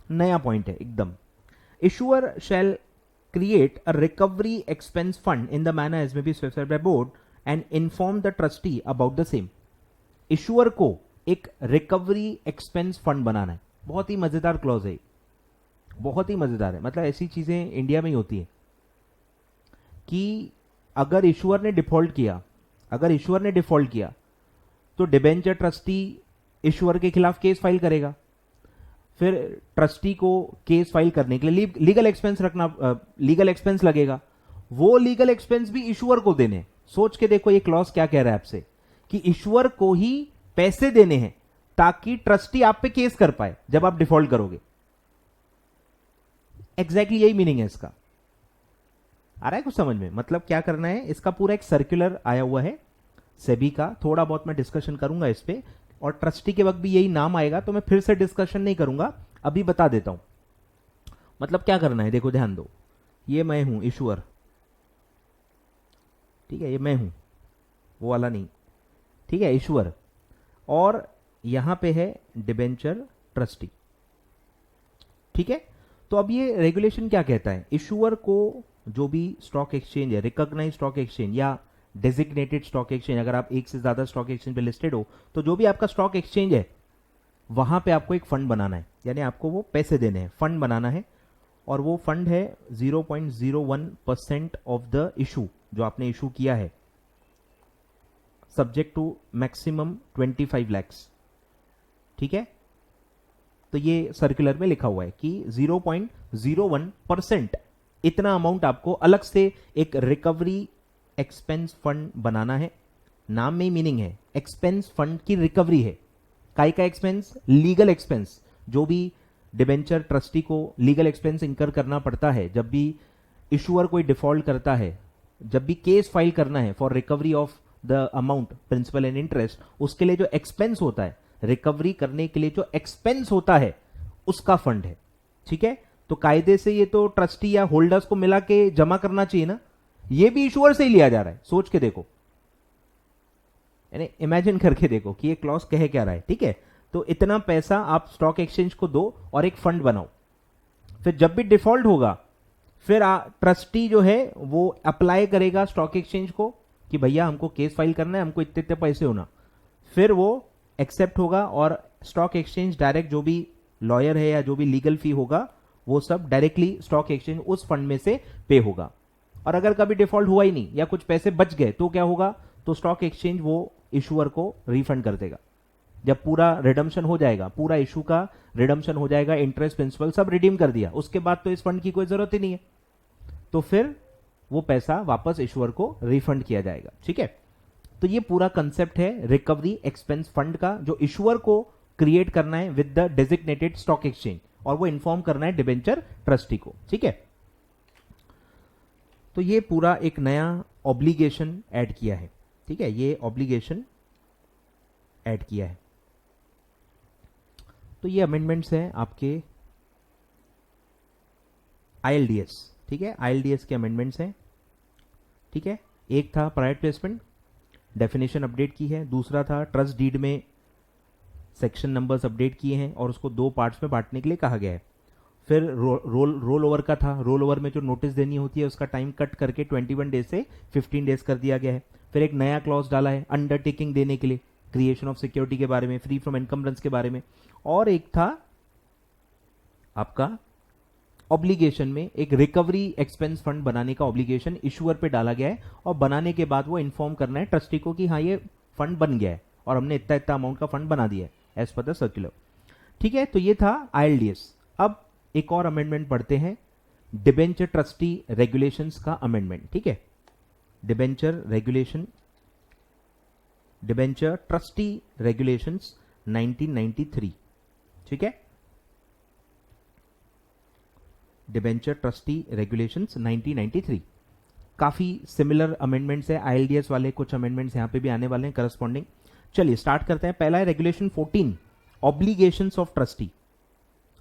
A: नया पॉइंट है एकदम। Issuer shall create a recovery expense fund in the manner as may be specified by board and inform the trustee about the same। Issuer को एक रिकवरी एक्सपेंस फंड बनाना है। बहुत ही मजेदार क्लॉज है, बहुत ही मजेदार है, मतलब ऐसी चीजें इंडिया में ही होती है कि अगर इशुअर ने डिफॉल्ट किया तो डिबेंचर ट्रस्टी इशुअर के खिलाफ केस फाइल करेगा, फिर ट्रस्टी को केस फाइल करने के लिए लीगल एक्सपेंस लगेगा, वो लीगल एक्सपेंस भी इशुअर को देने हैं। सोच के देखो ये क्लॉज क्या कह रहा है आपसे कि इशुअर को ही पैसे देने हैं ताकि ट्रस्टी आप पे केस कर पाए जब आप डिफॉल्ट करोगे। एग्जैक्टली यही मीनिंग है इसका। आ रहा है कुछ समझ में? मतलब क्या करना है, इसका पूरा एक सर्कुलर आया हुआ है सेबी का, थोड़ा बहुत मैं डिस्कशन करूंगा इस पे, और ट्रस्टी के वक्त भी यही नाम आएगा तो मैं फिर से डिस्कशन नहीं करूंगा, अभी बता देता हूं। मतलब क्या करना है, देखो ध्यान दो, ये मैं हूं इशुअर, ठीक है, ये मैं हूं, वो वाला नहीं, ठीक है, इशुअर, और यहां पे है डिबेंचर ट्रस्टी, ठीक है। तो अब ये रेगुलेशन क्या कहता है, इशुअर को जो भी स्टॉक एक्सचेंज है, रिकॉग्नाइज्ड स्टॉक एक्सचेंज या डेजिग्नेटेड स्टॉक एक्सचेंज, अगर आप एक से ज्यादा स्टॉक एक्सचेंज पे लिस्टेड हो तो जो भी आपका स्टॉक एक्सचेंज है वहां पे आपको एक फंड बनाना है, यानी आपको वो पैसे देने हैं, फंड बनाना है, और वो फंड है 0.01% ऑफ द इशू जो आपने इशू किया है, सब्जेक्ट टू मैक्सिमम 25 लैक्स, ठीक है। तो ये सर्कुलर में लिखा हुआ है कि 0.01% इतना अमाउंट आपको अलग से एक रिकवरी एक्सपेंस फंड बनाना है। नाम में ही मीनिंग है, एक्सपेंस फंड की रिकवरी है। काय का एक्सपेंस? लीगल एक्सपेंस, जो भी डिबेंचर ट्रस्टी को लीगल एक्सपेंस इंकर करना पड़ता है जब भी इशुअर कोई डिफॉल्ट करता है, जब भी केस फाइल करना है for recovery of the amount principal and interest, उसके लिए जो एक्सपेंस होता है, रिकवरी करने के लिए जो एक्सपेंस होता है, उसका फंड है, ठीक है। तो कायदे से ये तो ट्रस्टी या होल्डर्स को मिला के जमा करना चाहिए ना, ये भी इशुअर से ही लिया जा रहा है। सोच के देखो, यानी इमेजिन करके देखो कि ये क्लॉज कह क्या रहा है, ठीक है। तो इतना पैसा आप स्टॉक एक्सचेंज को दो और एक फंड बनाओ, फिर जब भी डिफॉल्ट होगा फिर ट्रस्टी जो है वो अप्लाई करेगा स्टॉक एक्सचेंज को कि भैया हमको केस फाइल करना है, हमको इतने इतने पैसे होना, फिर वो एक्सेप्ट होगा और स्टॉक एक्सचेंज डायरेक्ट जो भी लॉयर है या जो भी लीगल फी होगा वो सब डायरेक्टली स्टॉक एक्सचेंज उस फंड में से पे होगा। और अगर कभी डिफॉल्ट हुआ ही नहीं या कुछ पैसे बच गए तो क्या होगा, तो स्टॉक एक्सचेंज वो इशुअर को रिफंड कर देगा। जब पूरा रिडम्पशन हो जाएगा, पूरा इशू का रिडम्पशन हो जाएगा, इंटरेस्ट प्रिंसिपल सब रिडीम कर दिया, उसके बाद तो इस फंड की कोई जरूरत ही नहीं है, तो फिर वो पैसा वापस इशुअर को रिफंड किया जाएगा, ठीक है। तो ये पूरा कंसेप्ट है रिकवरी एक्सपेंस फंड का, जो इशुअर को क्रिएट करना है with the designated stock exchange, और वो इन्फॉर्म करना है डिबेंचर ट्रस्टी को, ठीक है। तो ये पूरा एक नया ऑब्लिगेशन ऐड किया है, ठीक है, ये ऑब्लिगेशन ऐड किया है। तो ये अमेंडमेंट्स हैं आपके आईएलडीएस, ठीक है, आईएलडीएस के अमेंडमेंट्स हैं, ठीक है। एक था प्राइवेट प्लेसमेंट, डेफिनेशन अपडेट की है, दूसरा था ट्रस्ट डीड में सेक्शन नंबर्स अपडेट किए हैं और उसको 2 पार्ट्स में बांटने के लिए कहा गया है। फिर रोल ओवर का था, रोल ओवर में जो नोटिस देनी होती है उसका टाइम कट करके 21 डेज से 15 डेज कर दिया गया है। फिर एक नया क्लॉज डाला है अंडरटेकिंग देने के लिए, क्रिएशन ऑफ सिक्योरिटी के बारे में, फ्री फ्रॉम एनकम्बरेंस के बारे में, और एक था आपका ऑब्लिगेशन में एक रिकवरी एक्सपेंस फंड बनाने का ऑब्लिगेशन इशूअर पे डाला गया है, और बनाने के बाद वो इन्फॉर्म करना है ट्रस्टी को कि हाँ ये फंड बन गया है और हमने इतना इतना अमाउंट का फंड बना दिया है एज पर द सर्कुलर। ठीक है, तो ये था ILDS। अब एक और अमेंडमेंट पढ़ते हैं, डिबेंचर ट्रस्टी रेगुलेशंस का अमेंडमेंट। ठीक है, डिबेंचर ट्रस्टी रेगुलेशंस 1993। ठीक है, डिबेंचर ट्रस्टी रेगुलेशंस 1993। काफी सिमिलर अमेंडमेंट्स है ILDS वाले, कुछ अमेंडमेंट्स यहां पे भी आने वाले हैं करस्पॉन्डिंग। चलिए स्टार्ट करते हैं। पहला है regulation 14, obligations of trustee.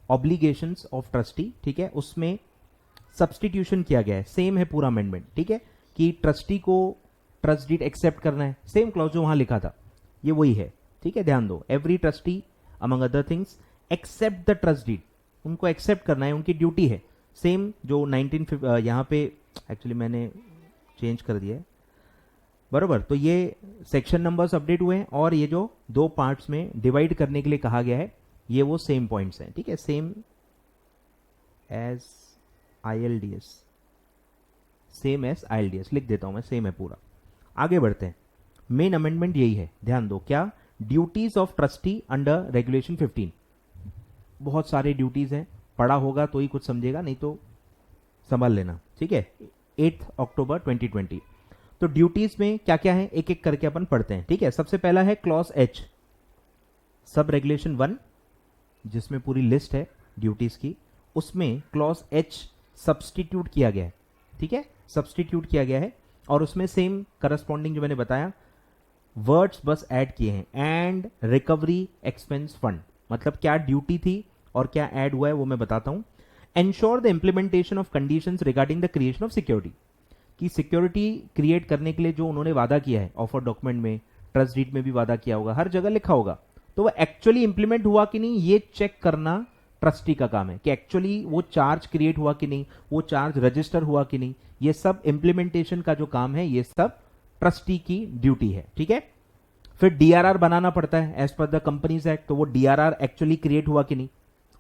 A: Obligations of trustee, ठीक है, उसमें सब्सटीट्यूशन किया गया है, सेम है पूरा अमेंडमेंट। ठीक है, कि ट्रस्टी को ट्रस्ट डीड एक्सेप्ट करना है, सेम क्लॉज जो वहां लिखा था ये वही है। ठीक है, ध्यान दो, every trustee among other things accept the trust deed, उनको एक्सेप्ट करना है, उनकी ड्यूटी है। सेम जो 19 यहाँ पे एक्चुअली मैंने चेंज कर दिया है, बरोबर। तो ये सेक्शन नंबर्स अपडेट हुए हैं और ये जो 2 पार्ट्स में डिवाइड करने के लिए कहा गया है ये वो सेम पॉइंट्स हैं। ठीक है, same as ILDS, same as ILDS लिख देता हूं मैं, सेम है पूरा। आगे बढ़ते हैं, मेन अमेंडमेंट यही है, ध्यान दो। क्या? Duties of trustee under regulation 15। बहुत सारे ड्यूटीज हैं, पढ़ा होगा तो ही कुछ समझेगा, नहीं तो संभाल लेना। ठीक है, 8 अक्टूबर 2020। तो ड्यूटीज में क्या क्या है एक एक करके अपन पढ़ते हैं। ठीक है, सबसे पहला है क्लॉज H, सब रेगुलेशन 1 जिसमें पूरी लिस्ट है ड्यूटीज की, उसमें क्लॉज H सब्सटीट्यूट किया गया है। ठीक है, सब्सटीट्यूट किया गया है और उसमें सेम करस्पॉन्डिंग जो मैंने बताया वर्ड्स बस ऐड किए हैं, एंड रिकवरी एक्सपेंस फंड। मतलब क्या ड्यूटी थी और क्या ऐड हुआ है वो मैं बताता हूं। Ensure the implementation of conditions regarding the creation of security, कि सिक्योरिटी क्रिएट करने के लिए जो उन्होंने वादा किया है ऑफर डॉक्यूमेंट में, ट्रस्ट डीड में भी वादा किया होगा, हर जगह लिखा होगा, तो वो एक्चुअली इंप्लीमेंट हुआ कि नहीं ये चेक करना ट्रस्टी का काम है, कि एक्चुअली वो चार्ज क्रिएट हुआ कि नहीं, वो चार्ज रजिस्टर हुआ कि नहीं। ये सब इंप्लीमेंटेशन का जो काम है ये सब ट्रस्टी की ड्यूटी है। ठीक है, फिर DRR बनाना पड़ता है as per the companies act, तो वो DRR एक्चुअली क्रिएट हुआ कि नहीं।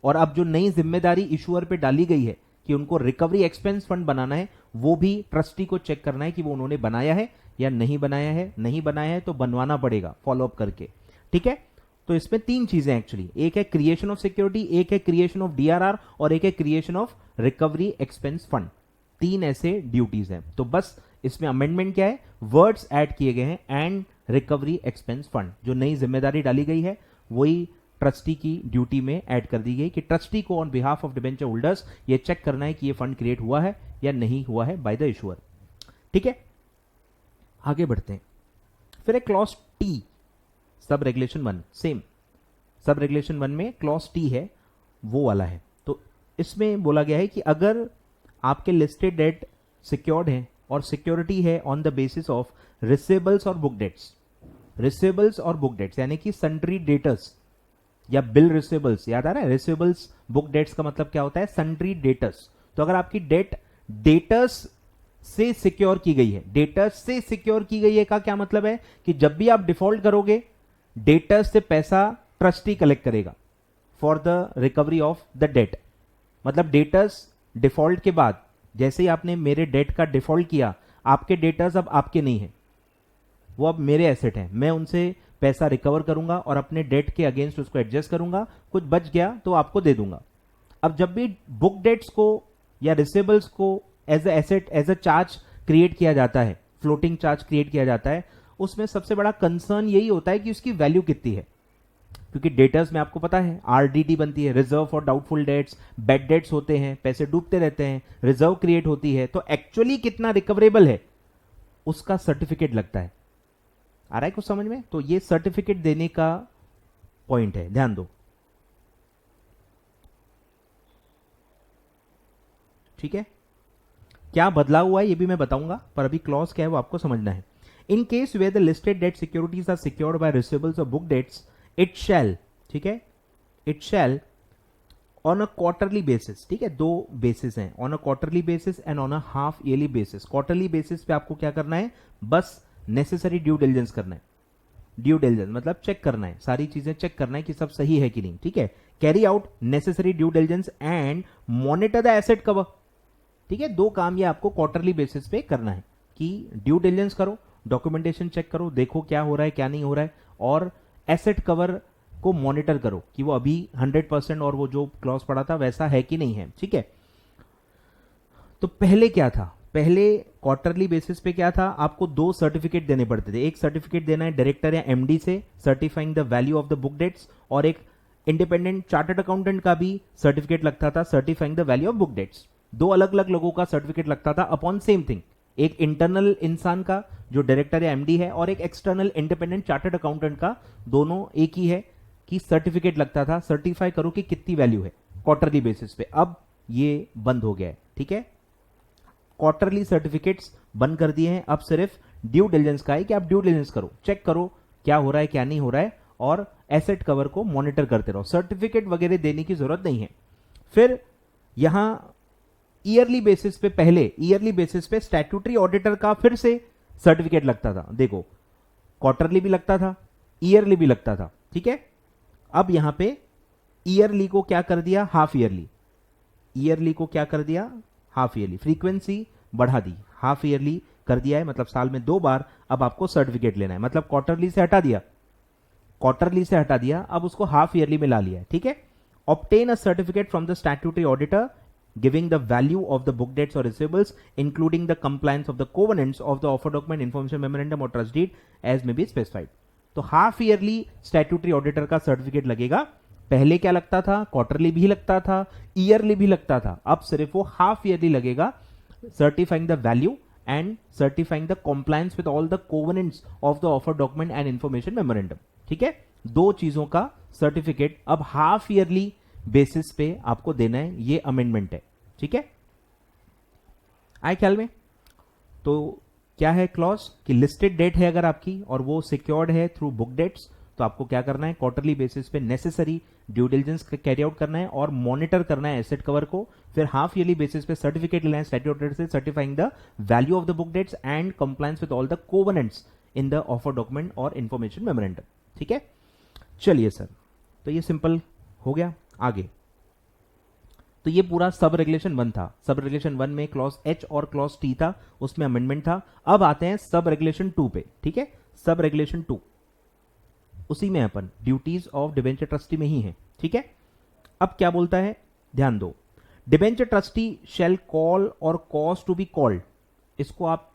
A: और अब जो नई जिम्मेदारी इशूअर पे डाली गई है कि उनको रिकवरी एक्सपेंस फंड बनाना है, वो भी ट्रस्टी को चेक करना है कि वो उन्होंने बनाया है या नहीं बनाया है। नहीं बनाया है तो बनवाना पड़ेगा फॉलोअप करके। ठीक है, तो इसमें 3 चीजें एक्चुअली, एक है क्रिएशन ऑफ सिक्योरिटी, एक है क्रिएशन ऑफ DRR और एक है creation of recovery expense fund. 3 ऐसे ड्यूटीज हैं। तो बस इसमें अमेंडमेंट क्या है, वर्ड्स ऐड किए गए हैं, एंड रिकवरी एक्सपेंस फंड, जो नई जिम्मेदारी डाली गई है वही ट्रस्टी की ड्यूटी में ऐड कर दी गई कि ट्रस्टी को on behalf of debenture holders ये चेक करना है कि ये फंड क्रिएट हुआ है या नहीं हुआ है बाय द इशूअर। ठीक है, आगे बढ़ते हैं। फिर एक क्लॉज T, सब रेगुलेशन 1, सेम सब रेगुलेशन 1 में क्लॉज T है, वो वाला है। तो इसमें बोला गया है कि अगर आपके लिस्टेड डेट सिक्योर्ड है और सिक्योरिटी है on the basis of receivables और बुक डेट्स, रिसीवेबल्स और बुक डेट्स यानी कि सन्ड्री डेटर्स या बिल रिसीवेबल्स, याद आ रहा है, रिसीवेबल्स बुक डेट्स का मतलब क्या होता है, सन्ड्री डेटर्स। तो अगर आपकी डेट डेटर्स से सिक्योर की गई है, डेटर्स से सिक्योर की गई है का क्या मतलब है कि जब भी आप डिफॉल्ट करोगे डेटर्स से पैसा ट्रस्टी कलेक्ट करेगा for the recovery of the debt. मतलब डेटर्स डिफॉल्ट के बाद जैसे ही आपने मेरे डेट का डिफॉल्ट किया, आपके डेटर्स अब आपके नहीं है, वो अब मेरे एसेट हैं, मैं उनसे पैसा रिकवर करूंगा और अपने डेट के अगेंस्ट उसको एडजस्ट करूंगा, कुछ बच गया तो आपको दे दूंगा। अब जब भी बुक डेट्स को या रिसीवेबल्स को as a asset, as a charge create किया जाता है, फ्लोटिंग चार्ज क्रिएट किया जाता है, उसमें सबसे बड़ा कंसर्न यही होता है कि उसकी वैल्यू कितनी है। क्योंकि डेटर्स में आपको पता है RDD बनती है, reserve for doubtful debts, bad debts होते हैं, पैसे डूबते रहते हैं, रिजर्व क्रिएट होती है, तो एक्चुअली कितना रिकवरेबल है उसका सर्टिफिकेट लगता है। आ रहा है कुछ समझ में? तो ये सर्टिफिकेट देने का पॉइंट है, ध्यान दो। ठीक है, क्या बदलाव हुआ है ये भी मैं बताऊंगा, पर अभी क्लॉज क्या है वो आपको समझना है। In case where the listed debt securities are secured by receivables और बुक डेट्स, इट शैल, ठीक है, it shall on a quarterly basis, ठीक है, दो बेसिस हैं, on a quarterly basis and on a half yearly basis. Quarterly basis पे आपको क्या करना है, बस नेसेसरी ड्यू डिलिजेंस करना है। ड्यू डिलिजेंस मतलब चेक करना है, सारी चीजें चेक करना है कि सब सही है कि नहीं, ठीक है। Carry out necessary due diligence and monitor the asset cover, ठीक है। दो काम ये आपको क्वार्टरली बेसिस पे करना है कि ड्यू डिलिजेंस करो, डॉक्यूमेंटेशन चेक करो, देखो क्या हो रहा है क्या नहीं हो रहा है, और एसेट कवर को मॉनिटर करो कि वो अभी 100% और वो जो क्लॉज पड़ा था वैसा है कि नहीं है, ठीक है। तो पहले क्या था, पहले क्वार्टरली बेसिस पे क्या था, आपको दो सर्टिफिकेट देने पड़ते थे। एक सर्टिफिकेट देना है डायरेक्टर या एमडी से, certifying the value of the book debts, और एक इंडिपेंडेंट चार्टर्ड अकाउंटेंट का भी सर्टिफिकेट लगता था, certifying the value of book debts. दो अलग अलग लोगों का सर्टिफिकेट लगता था अपॉन सेम थिंग, एक इंटरनल इंसान का जो डायरेक्टर या एमडी है, और एक एक्सटर्नल इंडिपेंडेंट चार्टर्ड अकाउंटेंट का, दोनों एक ही है कि सर्टिफिकेट लगता था, सर्टिफाई करो कि कितनी वैल्यू है क्वार्टरली बेसिस पे। अब ये बंद हो गया है, ठीक है। क्वार्टरली सर्टिफिकेट्स बंद कर दिए हैं, अब सिर्फ ड्यू डिलिजेंस का है कि आप ड्यू डिलिजेंस करो, चेक करो क्या हो रहा है क्या नहीं हो रहा है, और एसेट कवर को मॉनिटर करते रहो। सर्टिफिकेट वगैरह देने की जरूरत नहीं है। फिर यहां ईयरली बेसिस पे, पहले ईयरली बेसिस पे स्टैट्यूटरी ऑडिटर का फिर से सर्टिफिकेट लगता था। देखो, क्वार्टरली भी लगता था, ईयरली भी लगता था, ठीक है। अब यहां पे ईयरली को क्या कर दिया, हाफ ईयरली। ईयरली को क्या कर दिया, हाफ ईयरली। फ्रीक्वेंसी बढ़ा दी, हाफ ईयरली कर दिया है, मतलब साल में 2 बार अब आपको सर्टिफिकेट लेना है। मतलब क्वार्टरली से हटा दिया, क्वार्टरली से हटा दिया, अब उसको हाफ ईयरली में ला लिया है, ठीक है। Obtain a certificate from the statutory auditor giving the value of the book dates or receivables, including the compliance of the covenants of the offer document, information memorandum or trust deed as may be specified। तो half yearly statutory auditor का certificate लगेगा। पहले क्या लगता था, quarterly भी लगता था, ईयरली भी लगता था, अब सिर्फ वो हाफ ईयरली लगेगा, certifying the value and certifying the compliance with all the covenants of the offer document and information memorandum, ठीक है। दो चीजों का सर्टिफिकेट अब हाफ ईयरली बेसिस पे आपको देना है, ये अमेंडमेंट है, ठीक है। आए ख्याल में? तो क्या है क्लॉज कि लिस्टेड डेट है अगर आपकी और वो सिक्योर्ड है थ्रू बुक डेट्स, तो आपको क्या करना है, क्वार्टरली बेसिस पे necessary due diligence carry out करना है और मॉनिटर करना है एसेट कवर को। फिर हाफ ईयरली बेसिस पे सर्टिफिकेट लेना है स्टैट्यूटरी ऑडिटर से, certifying the value of the book debts and compliance with all the covenants in the offer document और इंफॉर्मेशन मेमोरेंडम, ठीक है। चलिए सर, तो ये सिंपल हो गया। आगे तो ये पूरा सब रेगुलेशन 1 था। सब रेगुलेशन 1 में क्लॉज एच और क्लॉज टी था, उसमें अमेंडमेंट था। अब आते हैं सब रेगुलेशन 2 पे, ठीक है। सब रेगुलेशन 2 उसी में अपन ड्यूटीज ऑफ डिबेंचर ट्रस्टी में ही है, ठीक है। अब क्या बोलता है, ध्यान दो, डिबेंचर ट्रस्टी शैल कॉल और कॉज टू बी कॉल्ड, इसको आप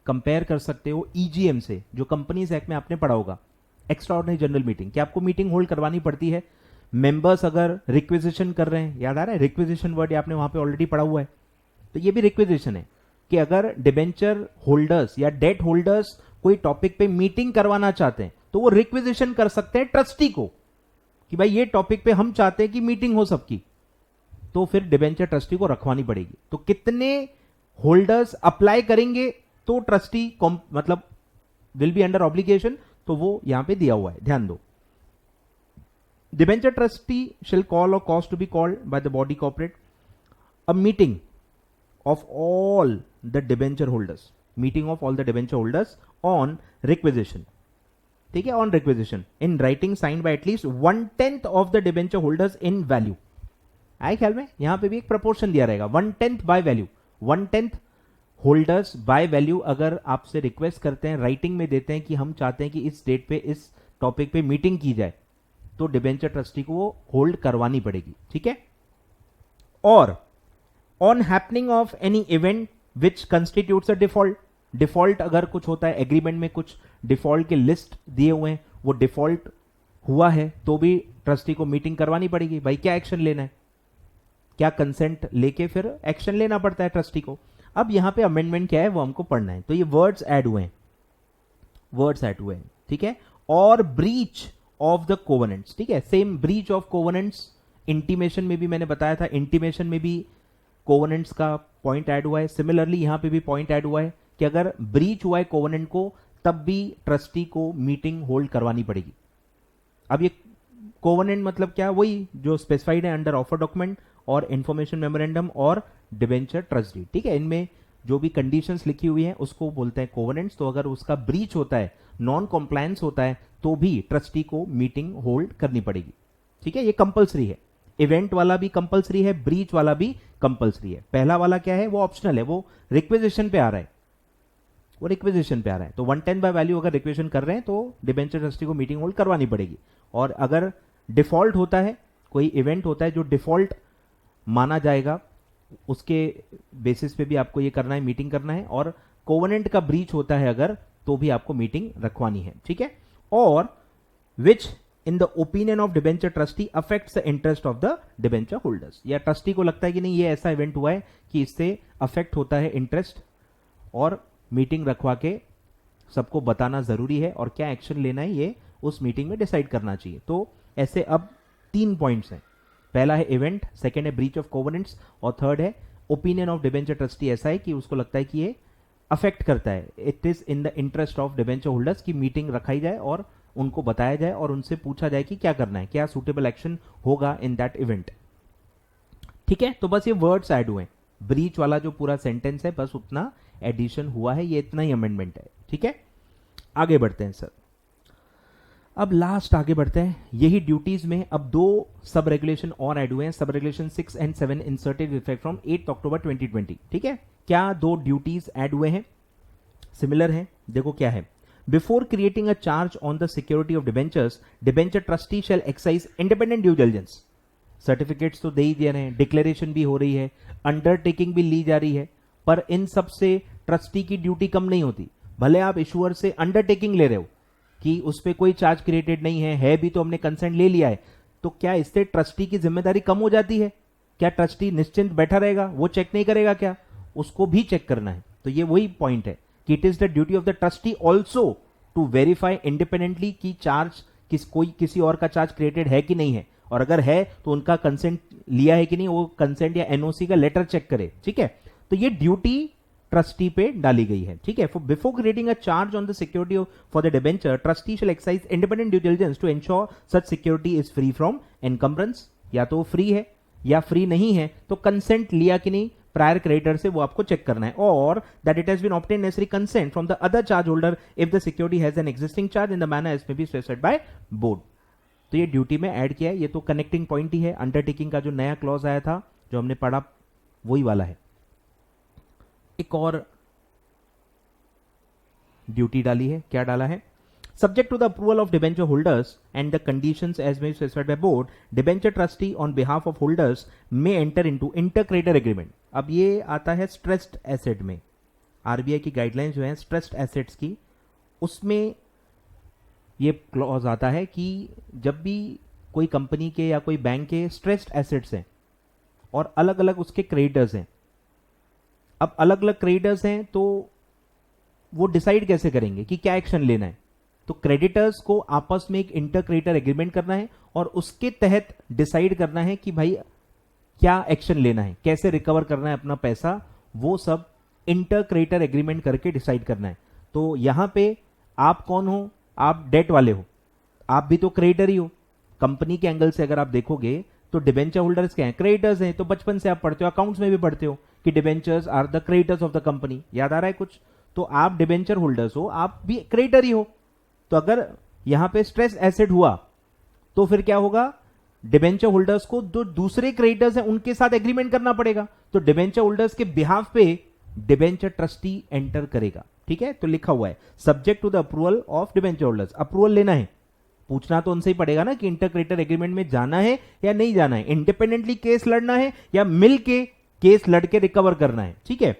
A: कंपेयर कर सकते हो ईजीएम से, जो कंपनीज एक्ट में आपने पढ़ा होगा, एक्स्ट्रा ऑर्डिनरी जनरल मीटिंग, कि आपको मीटिंग होल्ड करवानी पड़ती है। मेंबर्स अगर रिक्विजिशन कर रहे हैं, याद आ रहा है रिक्विजिशन वर्ड आपने वहां पे ऑलरेडी पढ़ा हुआ है, तो ये भी रिक्विजिशन है कि अगर डिबेंचर होल्डर्स या डेट होल्डर्स कोई टॉपिक पे मीटिंग करवाना चाहते हैं तो वो रिक्विजिशन कर सकते हैं ट्रस्टी को कि भाई ये टॉपिक पे हम चाहते हैं कि मीटिंग हो सबकी, तो फिर डिबेंचर ट्रस्टी को रखवानी पड़ेगी। तो कितने होल्डर्स अप्लाई करेंगे तो ट्रस्टी मतलब विल बी अंडर ऑब्लिगेशन, तो वो यहां पे दिया हुआ है, ध्यान दो। Debenture trustee shall call or cause to be called by the body corporate a meeting of all the debenture holders, meeting of all the debenture holders on requisition, ठीक है, on requisition in writing signed by at least 1/10 of the debenture holders in value। आए ख्याल में? यहां पे भी एक proportion दिया रहेगा, 1/10 by value, 1/10 holders by value अगर आपसे रिक्वेस्ट करते हैं, राइटिंग में देते हैं कि हम चाहते हैं कि इस डेट पे इस टॉपिक पे मीटिंग की जाए, तो डिबेंचर ट्रस्टी को वो होल्ड करवानी पड़ेगी, ठीक है। और on happening of any event which constitutes a default, default अगर कुछ होता है, एग्रीमेंट में कुछ डिफॉल्ट के लिस्ट दिए हुए हैं, वो डिफॉल्ट हुआ है तो भी ट्रस्टी को मीटिंग करवानी पड़ेगी। भाई क्या एक्शन लेना है, क्या कंसेंट लेके फिर एक्शन लेना पड़ता है ट्रस्टी को। अब यहां पे अमेंडमेंट क्या है वो हमको पढ़ना है, तो ये वर्ड्स ऐड हुए हैं, वर्ड्स ऐड हुए हैं, ठीक है। और ब्रीच ऑफ द कोवेनेंट्स, ठीक है, same breach of covenants intimation में भी मैंने बताया था, इंटीमेशन में भी कोवेनेंट्स का पॉइंट ऐड हुआ है। सिमिलरली यहां पे भी पॉइंट ऐड हुआ है कि अगर ब्रीच हुआ है कोवेनेंट को, तब भी ट्रस्टी को मीटिंग होल्ड करवानी पड़ेगी। अब ये कोवेनेंट मतलब क्या, वही जो स्पेसिफाइड है अंडर ऑफर डॉक्यूमेंट और इन्फॉर्मेशन मेमोरेंडम और डिबेंचर ट्रस्ट डीड, ठीक है। इनमें जो भी कंडीशंस लिखी हुई हैं उसको बोलते हैं कोवेनेंट्स। तो अगर उसका ब्रीच होता है, नॉन कॉम्प्लायंस होता है, तो भी ट्रस्टी को मीटिंग होल्ड करनी पड़ेगी, ठीक है। ये कंपलसरी है, इवेंट वाला भी कंपलसरी है, ब्रीच वाला भी कंपलसरी है। पहला वाला क्या है, वो ऑप्शनल है, वो रिक्वेजिशन पे आ रहा है, वो रिक्वेजिशन पे आ रहा है। तो 110 बाय वैल्यू अगर रिक्वेशन कर रहे हैं तो डिबेंचर ट्रस्टी को मीटिंग होल्ड करवानी पड़ेगी। और अगर डिफॉल्ट होता है, कोई इवेंट होता है जो डिफॉल्ट माना जाएगा, उसके बेसिस पे भी आपको ये करना है, मीटिंग करना है। और कोवेनेंट का ब्रीच होता है अगर, तो भी आपको मीटिंग रखवानी है, ठीक है। और which in the opinion of debenture trustee affects the interest of the debenture holders, या ट्रस्टी को लगता है कि नहीं ये ऐसा इवेंट हुआ है कि इससे अफेक्ट होता है इंटरेस्ट, और मीटिंग रखवा के सबको बताना जरूरी है और क्या एक्शन लेना है ये उस मीटिंग में डिसाइड करना चाहिए। तो ऐसे अब 3 पॉइंट्स हैं। पहला है इवेंट, सेकंड है ब्रीच ऑफ कोवेनेंट्स, और थर्ड है ओपिनियन ऑफ डिबेंचर ट्रस्टी। ऐसा है कि उसको लगता है कि ये अफेक्ट करता है, it is in the interest of debenture holders की मीटिंग रखाई जाए और उनको बताया जाए और उनसे पूछा जाए कि क्या करना है, क्या सुटेबल एक्शन होगा इन दैट इवेंट, ठीक है। तो बस ये वर्ड्स ऐड हुए, ब्रीच वाला जो पूरा सेंटेंस है बस उतना एडिशन हुआ है, ये इतना ही अमेंडमेंट है, ठीक है। आगे बढ़ते हैं सर, अब लास्ट आगे बढ़ते हैं। यही ड्यूटीज में अब 2 सब रेगुलेशन और ऐड हुए हैं, sub regulation 6 and 7 inserted effect from 8 अक्टूबर 2020, ठीक है। क्या 2 ड्यूटीज ऐड हुए हैं, सिमिलर हैं, देखो क्या है। Before creating a charge on the security of debentures, debenture trustee shall exercise independent due diligence. Certificates तो दे ही दे रहे हैं, डिक्लेरेशन भी हो रही है, अंडरटेकिंग भी ली जा रही है, पर इन सब से ट्रस्टी की ड्यूटी कम नहीं होती। भले आप इशूअर से अंडरटेकिंग ले रहे हो कि उस पर कोई चार्ज क्रिएटेड नहीं है भी तो हमने कंसेंट ले लिया है, तो क्या इससे ट्रस्टी की जिम्मेदारी कम हो जाती है? क्या ट्रस्टी निश्चिंत बैठा रहेगा, वो चेक नहीं करेगा क्या? उसको भी चेक करना है। तो ये वही पॉइंट है कि it is the duty of the trustee also to verify independently कि चार्ज किसी और का चार्ज क्रिएटेड है कि नहीं है, और अगर है तो उनका कंसेंट लिया है कि नहीं, वो कंसेंट या एनओसी का लेटर चेक करे, ठीक है। तो ये ड्यूटी ट्रस्टी पे डाली गई है, ठीक है। Before creating a charge on the security for the debenture, trustee shall exercise independent due diligence to ensure such security is free from encumbrance. या तो फ्री है या फ्री नहीं है, तो कंसेंट लिया कि नहीं प्रायर क्रेडिटर से, वो आपको चेक करना है। और that it has been obtain necessary consent from the other charge holder if the security has an existing charge in the manner as may be specified by board. तो ये duty में add किया है, ये तो कनेक्टिंग पॉइंट ही है। Undertaking का जो नया क्लॉज आया था जो हमने पढ़ा वही वाला है। एक और ड्यूटी डाली है, क्या डाला है? Subject to the approval of debenture holders and the conditions as may be specified by board, debenture trustee on behalf of holders may enter into inter-creditor agreement. अब ये आता है stressed asset में, आरबीआई की गाइडलाइंस जो है stressed assets की, उसमें ये क्लॉज आता है कि जब भी कोई कंपनी के या कोई बैंक के stressed assets हैं और अलग अलग उसके क्रेडिटर्स हैं, अब अलग अलग क्रेडिटर्स हैं तो वो डिसाइड कैसे करेंगे कि क्या एक्शन लेना है? तो क्रेडिटर्स को आपस में एक इंटर क्रेडिटर एग्रीमेंट करना है और उसके तहत डिसाइड करना है कि भाई क्या एक्शन लेना है, कैसे रिकवर करना है अपना पैसा, वो सब इंटर क्रेडिटर एग्रीमेंट करके डिसाइड करना है। तो यहां पे आप कौन हो? आप डेट वाले हो, आप भी तो क्रेडिटर ही हो। कंपनी के एंगल से अगर आप देखोगे तो डिबेंचर होल्डर्स क्या है? क्रेडिटर्स हैं। तो बचपन से आप पढ़ते हो, अकाउंट्स में भी पढ़ते हो कि debentures are the creditors of the company, याद आ रहा है कुछ? तो आप डिबेंचर होल्डर्स हो, आप भी क्रेडिटर ही हो। तो अगर यहां पे स्ट्रेस एसेट हुआ तो फिर क्या होगा? डिबेंचर होल्डर्स को जो दूसरे क्रेडिटर्स हैं उनके साथ एग्रीमेंट करना पड़ेगा। तो डिबेंचर होल्डर्स के बिहाफ पे डिबेंचर ट्रस्टी एंटर करेगा, ठीक है। तो लिखा हुआ है subject to the approval of debenture holders. Approval लेना है, पूछना तो उनसे ही पड़ेगा ना कि इंटर क्रेडिटर एग्रीमेंट में जाना है या नहीं जाना है, इंडिपेंडेंटली केस लड़ना है या मिल के केस लड़के रिकवर करना है, ठीक है।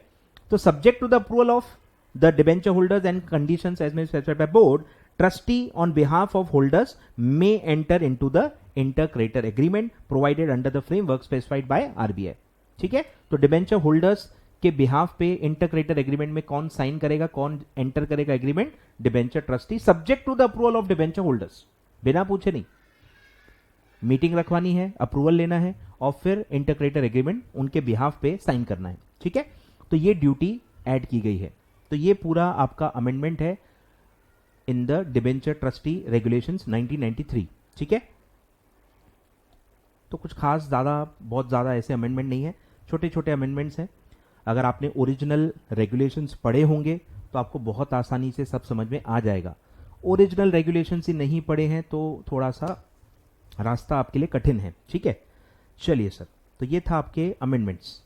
A: तो subject to the approval of the debenture holders and conditions as may be specified by board, trustee on behalf of holders may enter into the inter-creditor agreement provided under the framework specified by RBI, ठीक है। तो debenture holders के behalf पे inter creditor agreement में कौन sign करेगा, कौन enter करेगा agreement? Debenture trustee, subject to the approval of debenture holders. बिना पूछे नहीं, मीटिंग रखवानी है, अप्रूवल लेना है और फिर इंटर-क्रेडिटर एग्रीमेंट उनके बिहाफ पे साइन करना है, ठीक है। तो ये ड्यूटी ऐड की गई है। तो ये पूरा आपका अमेंडमेंट है in the debenture trustee regulations 1993, ठीक है। तो कुछ खास बहुत ज़्यादा ऐसे अमेंडमेंट नहीं है, छोटे छोटे अमेंडमेंट्स हैं। अगर आपने ओरिजिनल रेगुलेशंस पढ़े होंगे तो आपको बहुत आसानी से सब समझ में आ जाएगा। ओरिजिनल रेगुलेशंस ही नहीं पढ़े हैं तो थोड़ा सा रास्ता आपके लिए कठिन है, ठीक है। चलिए सर, तो ये था आपके amendments.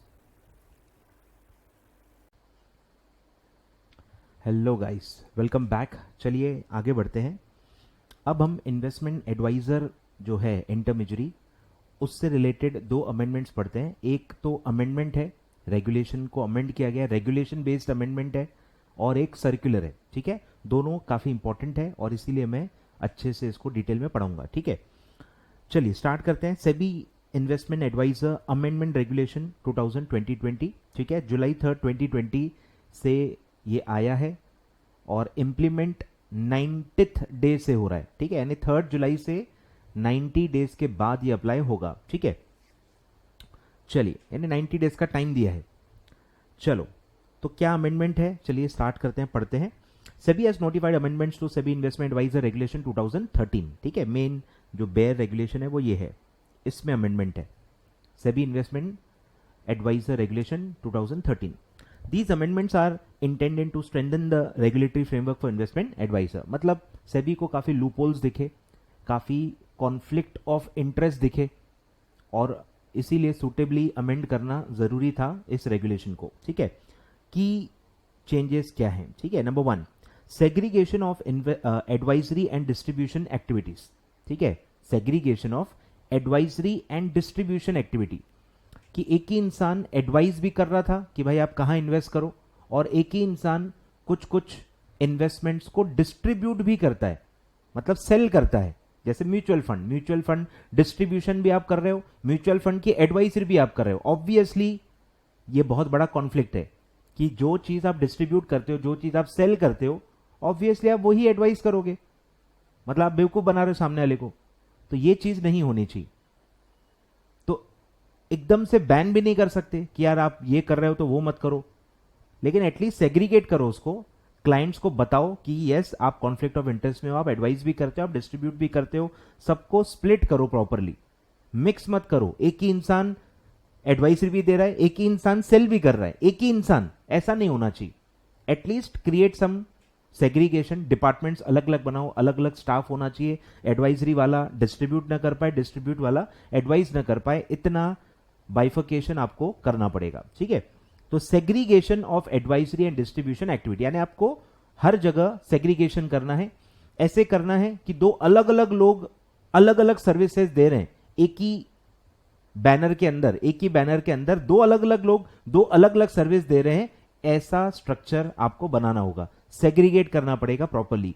A: Hello guys, welcome back. चलिए आगे बढ़ते हैं। अब हम इन्वेस्टमेंट एडवाइजर जो है इंटरमीडियरी, उससे रिलेटेड दो अमेंडमेंट्स पढ़ते हैं। एक तो अमेंडमेंट है, रेगुलेशन को अमेंड किया गया, रेगुलेशन बेस्ड अमेंडमेंट है, और एक सर्कुलर है, ठीक है। दोनों काफ़ी इंपॉर्टेंट है और इसीलिए मैं अच्छे से इसको डिटेल में पढ़ाऊंगा, ठीक है। चलिए स्टार्ट करते हैं। SEBI investment adviser amendment regulation 2020, ठीक है। जुलाई 3, 2020 से ये आया है और इम्प्लीमेंट 90th डे से हो रहा है, ठीक है। यानी 3 जुलाई से 90 डेज के बाद ये अप्लाई होगा, ठीक है। चलिए, यानी 90 डेज का टाइम दिया है। चलो, तो क्या अमेंडमेंट है, चलिए स्टार्ट करते हैं, पढ़ते हैं। SEBI has notified amendments to SEBI investment adviser regulation 2013, ठीक है। मेन जो बेयर रेगुलेशन है वो ये है, इसमें अमेंडमेंट है, SEBI investment adviser regulation 2013। These amendments are intended to strengthen the regulatory framework for investment advisor। मतलब सेबी को काफ़ी लूपहोल्स दिखे, काफ़ी कॉन्फ्लिक्ट ऑफ इंटरेस्ट दिखे, और इसीलिए सुटेबली अमेंड करना ज़रूरी था इस रेगुलेशन को, ठीक है। की चेंजेस क्या हैं, ठीक है। Number 1, segregation of advisory and distribution activities, ठीक है। Segregation of advisory and distribution activity, कि एक ही इंसान एडवाइस भी कर रहा था कि भाई आप कहाँ इन्वेस्ट करो, और एक ही इंसान कुछ कुछ इन्वेस्टमेंट्स को डिस्ट्रीब्यूट भी करता है, मतलब सेल करता है। जैसे म्यूचुअल फंड डिस्ट्रीब्यूशन भी आप कर रहे हो, म्यूचुअल फंड की एडवाइजरी भी आप कर रहे हो। ऑब्वियसली ये बहुत बड़ा कॉन्फ्लिक्ट है कि जो चीज आप डिस्ट्रीब्यूट करते हो, जो चीज आप सेल करते हो, ऑब्वियसली आप वही एडवाइस करोगे, मतलब आप बेवकूफ बना रहे हो सामने वाले को। तो ये चीज नहीं होनी चाहिए। तो एकदम से बैन भी नहीं कर सकते कि यार आप ये कर रहे हो तो वो मत करो, लेकिन एटलीस्ट सेग्रीगेट करो उसको, क्लाइंट्स को बताओ कि यस आप कॉन्फ्लिक्ट ऑफ इंटरेस्ट में हो, आप एडवाइस भी करते हो, आप डिस्ट्रीब्यूट भी करते हो, सबको स्प्लिट करो प्रॉपरली, मिक्स मत करो। एक ही इंसान एडवाइसरी भी दे रहा है, एक ही इंसान सेल भी कर रहा है, एक ही इंसान, ऐसा नहीं होना चाहिए। At least create some segregation, departments अलग अलग बनाओ, अलग अलग स्टाफ होना चाहिए। एडवाइजरी वाला डिस्ट्रीब्यूट ना कर पाए, डिस्ट्रीब्यूट वाला एडवाइस ना कर पाए, इतना बाइफिकेशन आपको करना पड़ेगा, ठीक है। तो segregation of advisory and distribution activity, यानी आपको हर जगह सेग्रीगेशन करना है। ऐसे करना है कि दो अलग अलग लोग अलग अलग सर्विसेज दे रहे हैं, एक ही बैनर के अंदर दो अलग अलग लोग दो अलग अलग सर्विस दे रहे हैं, ऐसा स्ट्रक्चर आपको बनाना होगा, सेग्रीगेट करना पड़ेगा properly.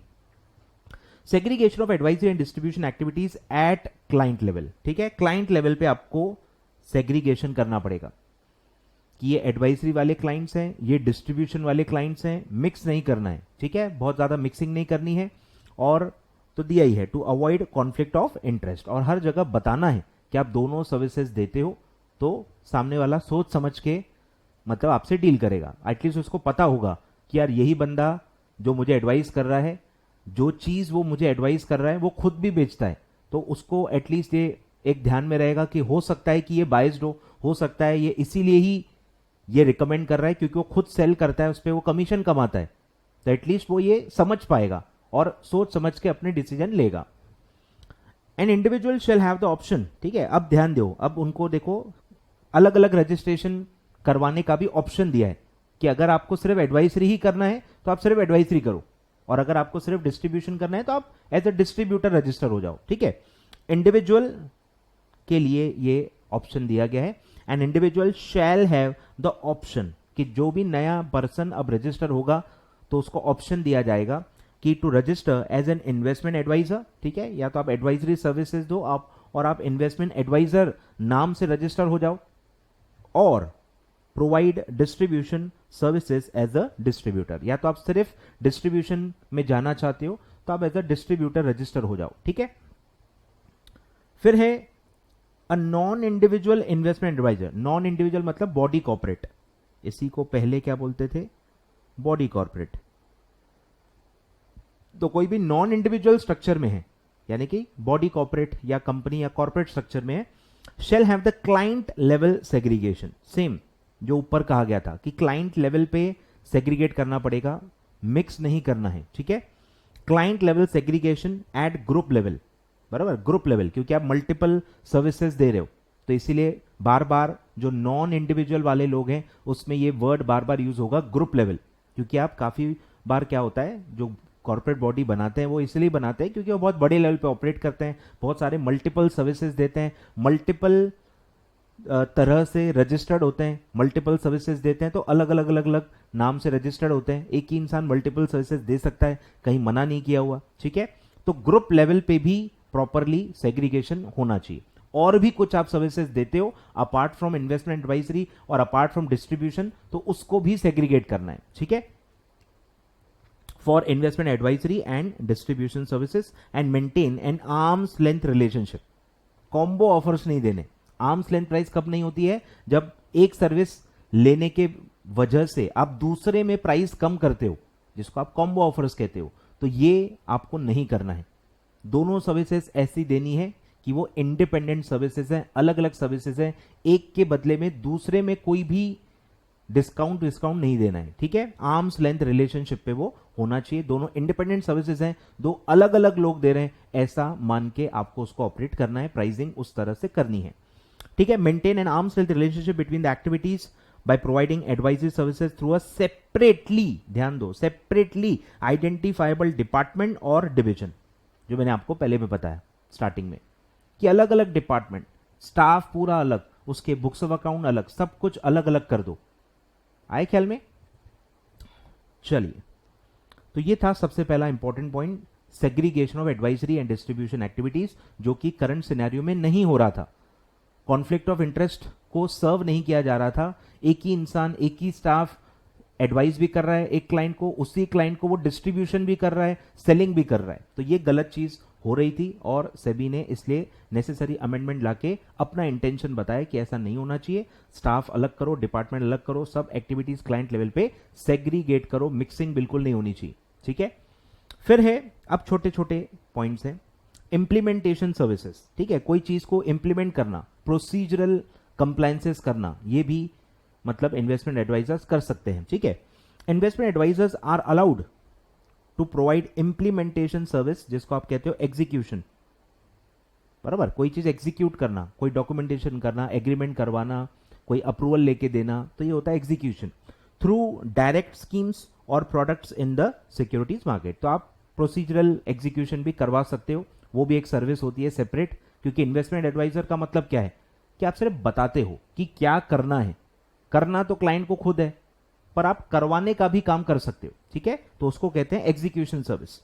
A: Segregation of advisory and distribution activities at client level, ठीक है। क्लाइंट लेवल पे आपको सेग्रीगेशन करना पड़ेगा कि ये एडवाइजरी वाले क्लाइंट्स हैं, ये डिस्ट्रीब्यूशन वाले क्लाइंट्स हैं, मिक्स नहीं करना है, ठीक है। बहुत ज्यादा मिक्सिंग नहीं करनी है। और तो दिया ही है to avoid conflict of interest, और हर जगह बताना है कि आप दोनों सर्विसेज देते हो, तो सामने वाला सोच समझ के मतलब आपसे डील करेगा। एटलीस्ट उसको पता होगा कि यार यही बंदा जो मुझे एडवाइस कर रहा है, जो चीज वो मुझे एडवाइस कर रहा है वो खुद भी बेचता है, तो उसको एटलीस्ट ये एक ध्यान में रहेगा कि हो सकता है कि ये बाइस्ड हो सकता है ये इसीलिए ही ये रिकमेंड कर रहा है क्योंकि वो खुद सेल करता है, उस पर वो कमीशन कमाता है। तो एटलीस्ट वो ये समझ पाएगा और सोच समझ के अपने डिसीजन लेगा। An individual shall have the option, ठीक है। अब ध्यान दो, अब उनको देखो अलग अलग रजिस्ट्रेशन करवाने का भी ऑप्शन दिया है कि अगर आपको सिर्फ एडवाइजरी ही करना है तो आप सिर्फ एडवाइजरी करो, और अगर आपको सिर्फ डिस्ट्रीब्यूशन करना है तो आप एज अ डिस्ट्रीब्यूटर रजिस्टर हो जाओ, ठीक है। इंडिविजुअल के लिए ये ऑप्शन दिया गया है। An individual shell have the option, कि जो भी नया पर्सन अब रजिस्टर होगा तो उसको ऑप्शन दिया जाएगा कि to register as an investment adviser, ठीक है। या तो आप एडवाइजरी सर्विसेज दो आप, और आप इन्वेस्टमेंट एडवाइजर नाम से रजिस्टर हो जाओ, और provide distribution services as a distributor, या तो आप सिर्फ डिस्ट्रीब्यूशन में जाना चाहते हो तो आप एज अ डिस्ट्रीब्यूटर रजिस्टर हो जाओ, ठीक है। फिर है a non individual investment adviser. Non individual मतलब बॉडी कॉर्पोरेट, इसी को पहले क्या बोलते थे, बॉडी कॉर्पोरेट। तो कोई भी नॉन इंडिविजुअल स्ट्रक्चर में है, यानी कि बॉडी कॉर्पोरेट या कंपनी या कॉर्पोरेट स्ट्रक्चर में है, shall have the client level segregation, same जो ऊपर कहा गया था कि क्लाइंट लेवल पे सेग्रीगेट करना पड़ेगा, मिक्स नहीं करना है, ठीक है। Client level segregation at group level, बराबर, ग्रुप लेवल, क्योंकि आप मल्टीपल सर्विसेज दे रहे हो तो इसीलिए बार बार जो नॉन इंडिविजुअल वाले लोग हैं उसमें ये वर्ड बार बार यूज होगा ग्रुप लेवल, क्योंकि आप काफी बार क्या होता है जो कॉर्पोरेट बॉडी बनाते हैं वो इसलिए बनाते हैं क्योंकि वो बहुत बड़े लेवल पे ऑपरेट करते हैं, बहुत सारे मल्टीपल सर्विसेज देते हैं, मल्टीपल तरह से रजिस्टर्ड होते हैं, मल्टीपल सर्विसेज देते हैं तो अलग अलग अलग अलग नाम से रजिस्टर्ड होते हैं। एक ही इंसान मल्टीपल सर्विसेज दे सकता है, कहीं मना नहीं किया हुआ, ठीक है। तो ग्रुप लेवल पे भी प्रॉपरली सेग्रीगेशन होना चाहिए। और भी कुछ आप सर्विसेज देते हो अपार्ट फ्रॉम इन्वेस्टमेंट एडवाइजरी और अपार्ट फ्रॉम डिस्ट्रीब्यूशन, तो उसको भी सेग्रीगेट करना है, ठीक है। For investment advisory and distribution services and maintain an arms length relationship. Combo offers नहीं देने। आर्म्स लेंथ प्राइस कब नहीं होती है? जब एक सर्विस लेने के वजह से आप दूसरे में प्राइस कम करते हो, जिसको आप कॉम्बो ऑफर्स कहते हो, तो ये आपको नहीं करना है। दोनों सर्विसेज ऐसी देनी है कि वो इंडिपेंडेंट सर्विसेज हैं, अलग अलग सर्विसेज हैं, एक के बदले में दूसरे में कोई भी डिस्काउंट नहीं देना है, ठीक है। आर्म्स लेंथ रिलेशनशिप पे वो होना चाहिए। दोनों इंडिपेंडेंट सर्विसेज हैं, दो अलग अलग लोग दे रहे हैं, ऐसा मान के आपको उसको ऑपरेट करना है, प्राइसिंग उस तरह से करनी है, ठीक है। Maintain an arms length relationship between the activities by providing advisory services through a separately, ध्यान दो, separately identifiable department और division, जो मैंने आपको पहले भी बताया स्टार्टिंग में कि अलग अलग डिपार्टमेंट, स्टाफ पूरा अलग, उसके बुक्स ऑफ अकाउंट अलग, सब कुछ अलग अलग कर दो। आए ख्याल में? चलिए, तो ये था सबसे पहला important point, segregation of advisory and distribution activities, जो कि करंट सिनेरियो में नहीं हो रहा था। कॉन्फ्लिक्ट ऑफ इंटरेस्ट को सर्व नहीं किया जा रहा था। एक ही इंसान, एक ही स्टाफ एडवाइस भी कर रहा है एक क्लाइंट को, उसी क्लाइंट को वो डिस्ट्रीब्यूशन भी कर रहा है, सेलिंग भी कर रहा है, तो ये गलत चीज हो रही थी और सेबी ने इसलिए नेसेसरी अमेंडमेंट लाके अपना इंटेंशन बताया कि ऐसा नहीं होना चाहिए। स्टाफ अलग करो, डिपार्टमेंट अलग करो, सब एक्टिविटीज क्लाइंट लेवल पे सेग्रीगेट करो, मिक्सिंग बिल्कुल नहीं होनी चाहिए, ठीक है। फिर है, अब छोटे छोटे पॉइंट्स हैं, इंप्लीमेंटेशन सर्विसेज, ठीक है। कोई चीज को इंप्लीमेंट करना, प्रोसीजरल कंप्लायंसेस करना, ये भी मतलब इन्वेस्टमेंट एडवाइजर्स कर सकते हैं, ठीक है। Investment advisers are allowed to provide implementation service, जिसको आप कहते हो एग्जीक्यूशन, बराबर। कोई चीज एग्जीक्यूट करना, कोई डॉक्यूमेंटेशन करना, एग्रीमेंट करवाना, कोई अप्रूवल लेके देना, तो ये होता है एग्जीक्यूशन थ्रू डायरेक्ट स्कीम्स और products in the securities market. तो आप प्रोसीजरल एग्जीक्यूशन भी करवा सकते हो, वो भी एक सर्विस होती है सेपरेट, क्योंकि इन्वेस्टमेंट एडवाइजर का मतलब क्या है कि आप सिर्फ बताते हो कि क्या करना है। करना तो क्लाइंट को खुद है, पर आप करवाने का भी काम कर सकते हो, ठीक है, तो उसको कहते हैं execution service.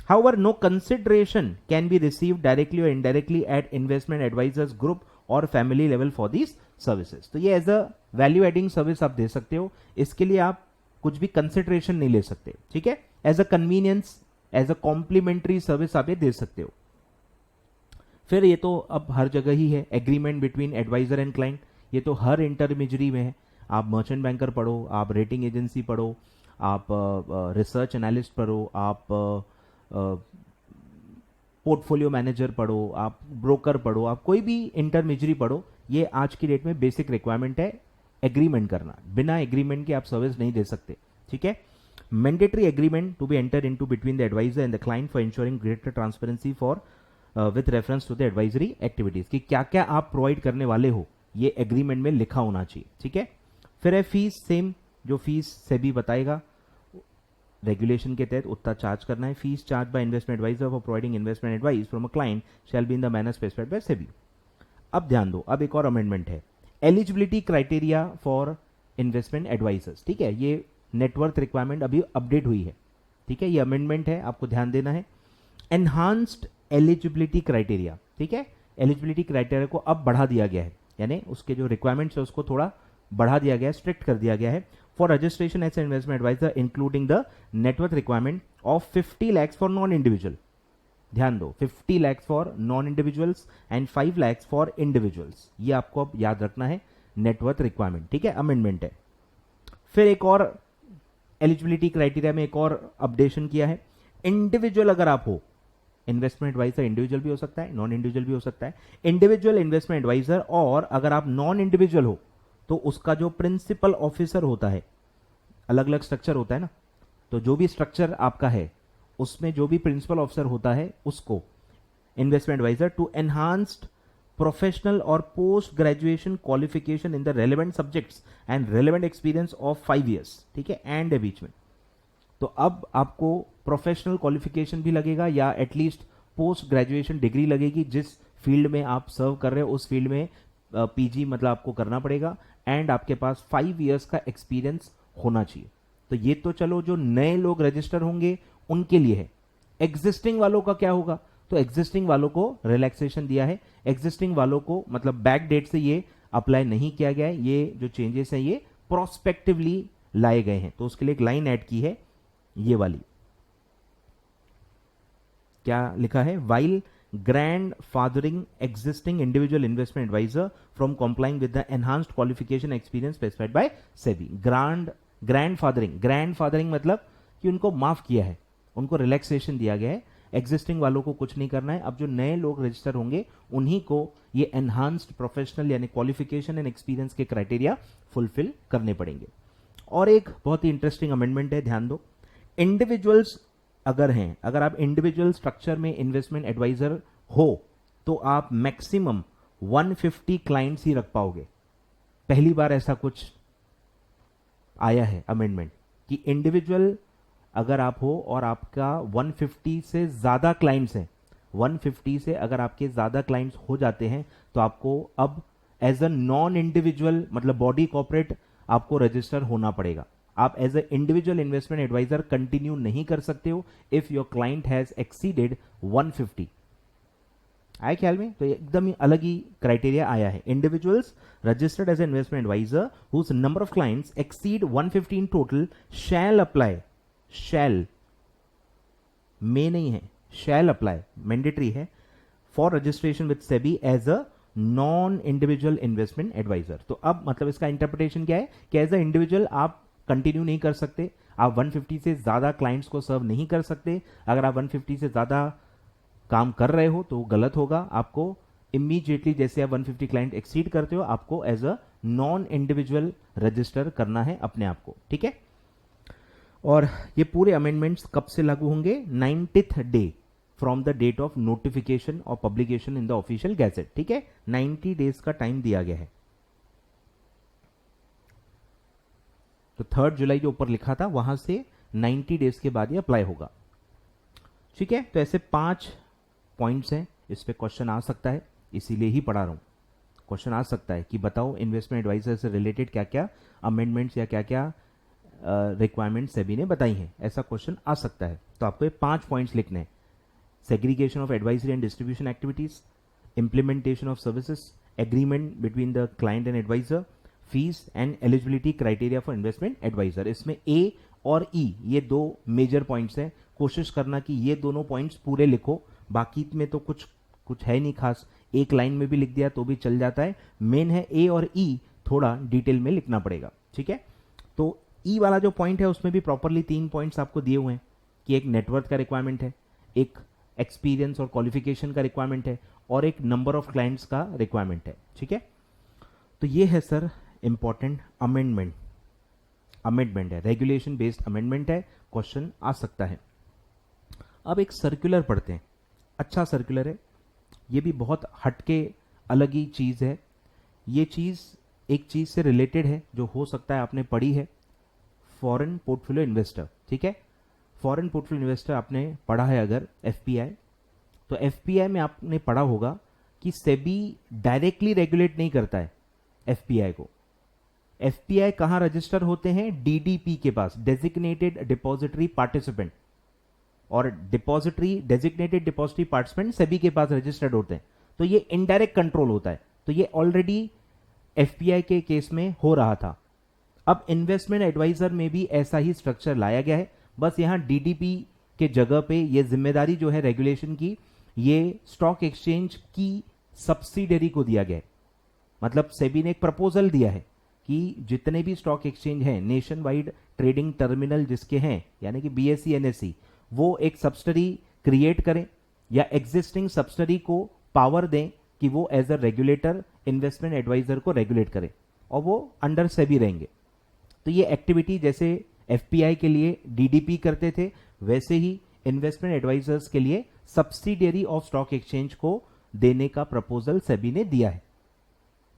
A: However no consideration can be received directly और indirectly at investment advisers group और family level for these services. तो ये as a value adding service आप दे सकते हो, इसके लिए आप कुछ भी कंसिडरेशन नहीं ले सकते, ठीक है। As a convenience, as a complimentary service आप ये दे सकते हो। फिर ये तो अब हर जगह ही है, agreement between adviser and client, ये तो हर इंटरमीडियरी में है। आप मर्चेंट बैंकर पढ़ो, आप रेटिंग एजेंसी पढ़ो, आप रिसर्च एनालिस्ट पढ़ो, आप पोर्टफोलियो मैनेजर पढ़ो, आप ब्रोकर पढ़ो, आप कोई भी इंटरमीडियरी पढ़ो, ये आज की डेट में बेसिक रिक्वायरमेंट है एग्रीमेंट करना। बिना एग्रीमेंट के आप सर्विस नहीं दे सकते, ठीक है। Mandatory agreement to be enter into between the adviser and the client for ensuring greater transparency for with reference to the advisory activities, कि क्या क्या आप प्रोवाइड करने वाले हो, ये एग्रीमेंट में लिखा होना चाहिए, ठीक है। फिर है फीस, सेम जो फीस सेबी बताएगा, रेगुलेशन के तहत उतना चार्ज करना है। Fees charge by investment adviser for providing investment advice from a client shall be in the manner specified by SEBI. अब ध्यान दो, अब एक और अमेंडमेंट है, eligibility criteria for investment advisers, ठीक है। ये नेटवर्थ रिक्वायरमेंट अभी अपडेट हुई है, ठीक है, ये अमेंडमेंट है, आपको ध्यान देना है। एनहांस्ड एलिजिबिलिटी क्राइटेरिया, ठीक है, एलिजिबिलिटी क्राइटेरिया को अब बढ़ा दिया गया है, यानी उसके जो रिक्वायरमेंट्स है उसको थोड़ा बढ़ा दिया गया है, स्ट्रिक्ट कर दिया गया है। For registration as investment adviser including the net worth requirement of 50 lakhs for non individual, ध्यान दो, 50 lakhs for non individuals and 5 lakhs for individuals, ये आपको अब याद रखना है, नेटवर्थ रिक्वायरमेंट, ठीक है, अमेंडमेंट है। फिर एक और एलिजिबिलिटी क्राइटेरिया में एक और अपडेशन किया है, इंडिविजुअल अगर आप हो इन्वेस्टमेंट एडवाइजर इंडिविजुअल भी हो सकता है, नॉन इंडिविजुअल भी हो सकता है। इंडिविजुअल इन्वेस्टमेंट एडवाइजर, और अगर आप नॉन इंडिविजुअल हो तो उसका जो प्रिंसिपल ऑफिसर होता है, अलग अलग स्ट्रक्चर होता है ना, तो जो भी स्ट्रक्चर आपका है उसमें जो भी प्रिंसिपल ऑफिसर होता है उसको investment adviser to enhanced professional और post graduation qualification in the relevant subjects and relevant experience of 5 years, ठीक है, एंड है बीच में। तो अब आपको प्रोफेशनल क्वालिफिकेशन भी लगेगा या एटलीस्ट पोस्ट ग्रेजुएशन डिग्री लगेगी, जिस फील्ड में आप सर्व कर रहे हो उस फील्ड में पीजी मतलब आपको करना पड़ेगा, एंड आपके पास 5 ईयर्स का एक्सपीरियंस होना चाहिए। तो ये तो चलो जो नए लोग रजिस्टर होंगे उनके लिए है। एग्जिस्टिंग वालों का क्या होगा? तो एग्जिस्टिंग वालों को रिलैक्सेशन दिया है, एग्जिस्टिंग वालों को मतलब बैक डेट से ये अप्लाई नहीं किया गया है, ये जो चेंजेस हैं ये प्रोस्पेक्टिवली लाए गए हैं। तो उसके लिए एक लाइन ऐड की है ये वाली, क्या लिखा है? While grand fathering existing individual investment adviser from complying with the enhanced qualification experience specified by SEBI. Grand fathering मतलब कि उनको माफ किया है, उनको रिलैक्सेशन दिया गया है, एग्जिस्टिंग वालों को कुछ नहीं करना है। अब जो नए लोग रजिस्टर होंगे उन्हीं को ये एनहांस्ड प्रोफेशनल यानी क्वालिफिकेशन एंड एक्सपीरियंस के क्राइटेरिया फुलफिल करने पड़ेंगे। और एक बहुत ही इंटरेस्टिंग अमेंडमेंट है, ध्यान दो। इंडिविजुअल्स अगर हैं, अगर आप इंडिविजुअल स्ट्रक्चर में इन्वेस्टमेंट एडवाइजर हो तो आप मैक्सिमम 150 क्लाइंट्स ही रख पाओगे। पहली बार ऐसा कुछ आया है अमेंडमेंट कि इंडिविजुअल अगर आप हो और आपका 150 से ज्यादा क्लाइंट्स हैं, 150 से अगर आपके ज्यादा क्लाइंट्स हो जाते हैं तो आपको अब एज अ नॉन इंडिविजुअल मतलब बॉडी कॉर्पोरेट आपको रजिस्टर होना पड़ेगा। आप as a individual investment adviser continue नहीं कर सकते हो if your client has exceeded 150। आए ख्याल में? तो एकदम ही अलग ही क्राइटेरिया आया है। Individuals registered as investment adviser whose number of clients exceed 150 in total shall apply, shall में नहीं है, शैल अप्लाई मैंडेटरी है for registration with SEBI as a non individual investment adviser. तो अब मतलब इसका इंटरप्रिटेशन क्या है कि एज अ इंडिविजुअल आप कंटिन्यू नहीं कर सकते, आप 150 से ज्यादा क्लाइंट्स को सर्व नहीं कर सकते। अगर आप 150 से ज्यादा काम कर रहे हो तो गलत होगा। आपको इमीडिएटली जैसे आप 150 क्लाइंट एक्सीड करते हो आपको as a non individual register करना है अपने आप को, ठीक है। और ये पूरे अमेंडमेंट्स कब से लागू होंगे? 90th day from the date of notification और publication in the official gazette, ठीक है। 90 डेज का टाइम दिया गया है। तो 3 जुलाई जो ऊपर लिखा था वहां से 90 डेज के बाद ये अप्लाई होगा, ठीक है। तो ऐसे 5 पॉइंट्स हैं, इस पे क्वेश्चन आ सकता है, इसीलिए ही पढ़ा रहा हूं। क्वेश्चन आ सकता है कि बताओ इन्वेस्टमेंट एडवाइजर से रिलेटेड क्या क्या अमेंडमेंट्स या क्या क्या रिक्वायरमेंट्स सेबी ने बताई हैं, ऐसा क्वेश्चन आ सकता है। तो आपको ये 5 पॉइंट्स लिखने हैं। Segregation of advisory and distribution activities, implementation of services, agreement between the client and adviser, fees and eligibility criteria for investment adviser. इसमें ए और ई ये 2 मेजर पॉइंट्स हैं। कोशिश करना कि ये दोनों पॉइंट्स पूरे लिखो, बाकी में तो कुछ है नहीं खास, एक लाइन में भी लिख दिया तो भी चल जाता है। मेन है ए और ई थोड़ा डिटेल में लिखना पड़ेगा, ठीक है। तो ई वाला जो पॉइंट है उसमें भी प्रॉपरली 3 पॉइंट्स आपको दिए हुए हैं कि एक नेटवर्थ का रिक्वायरमेंट है, एक एक्सपीरियंस और क्वालिफिकेशन का रिक्वायरमेंट है और एक नंबर ऑफ क्लाइंट्स का रिक्वायरमेंट है, ठीक है। तो ये है सर इंपॉर्टेंट अमेंडमेंट है, रेगुलेशन बेस्ड अमेंडमेंट है, क्वेश्चन आ सकता है। अब एक सर्कुलर पढ़ते हैं, अच्छा सर्कुलर है, ये भी बहुत हटके अलग ही चीज है। ये चीज एक चीज से रिलेटेड है जो हो सकता है आपने पढ़ी है, फॉरेन पोर्टफोलियो इन्वेस्टर, ठीक है। फॉरेन पोर्टफोलियो इन्वेस्टर आपने पढ़ा है अगर एफपीआई, तो एफपीआई में आपने पढ़ा होगा कि सेबी डायरेक्टली रेगुलेट नहीं करता है एफपीआई को। एफपीआई कहां रजिस्टर होते हैं? डीडीपी के पास, डेजिग्नेटेड डिपॉजिटरी पार्टिसिपेंट, और depository designated depository participant SEBI के पास रजिस्टर्ड होते हैं। तो ये इनडायरेक्ट कंट्रोल होता है। तो ये ऑलरेडी एफपीआई के केस में हो रहा था। अब इन्वेस्टमेंट एडवाइजर में भी ऐसा ही स्ट्रक्चर लाया गया है, बस यहां डीडीपी के जगह पे ये जिम्मेदारी जो है रेगुलेशन की, ये स्टॉक एक्सचेंज की सब्सिडरी को दिया गया है। मतलब सेबी ने एक प्रपोजल दिया है कि जितने भी स्टॉक एक्सचेंज हैं, नेशन वाइड ट्रेडिंग टर्मिनल जिसके हैं, यानी कि बीएसई एनएसई, वो एक सब्सिडरी क्रिएट करें या एग्जिस्टिंग सब्सिडरी को पावर दें कि वो as a regulator investment adviser को रेगुलेट करे और वो अंडर सेबी रहेंगे। तो ये एक्टिविटी जैसे एफपीआई के लिए डीडीपी करते थे, वैसे ही इन्वेस्टमेंट एडवाइजर्स के लिए सब्सिडियरी ऑफ स्टॉक एक्सचेंज को देने का प्रपोजल सेबी ने दिया है।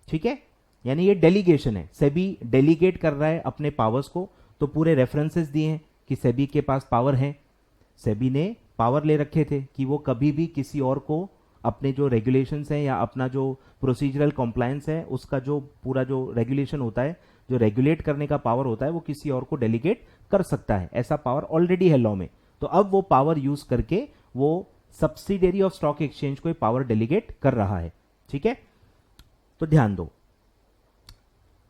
A: ठीक है, यानी ये डेलीगेशन है, सेबी डेलीगेट कर रहा है अपने पावर्स को। तो पूरे रेफरेंसेस दिए हैं कि सेबी के पास पावर है। सेबी ने पावर ले रखे थे कि वो कभी भी किसी और को अपने जो रेगुलेशंस हैं या अपना जो प्रोसीजरल कॉम्प्लायंस है उसका जो पूरा जो रेगुलेशन होता है, जो रेगुलेट करने का पावर होता है, वो किसी और को डेलीगेट कर सकता है। ऐसा पावर ऑलरेडी है लॉ में। तो अब वो पावर यूज करके वो सब्सिडियरी ऑफ स्टॉक एक्सचेंज को पावर डेलीगेट कर रहा है। ठीक है, तो ध्यान दो,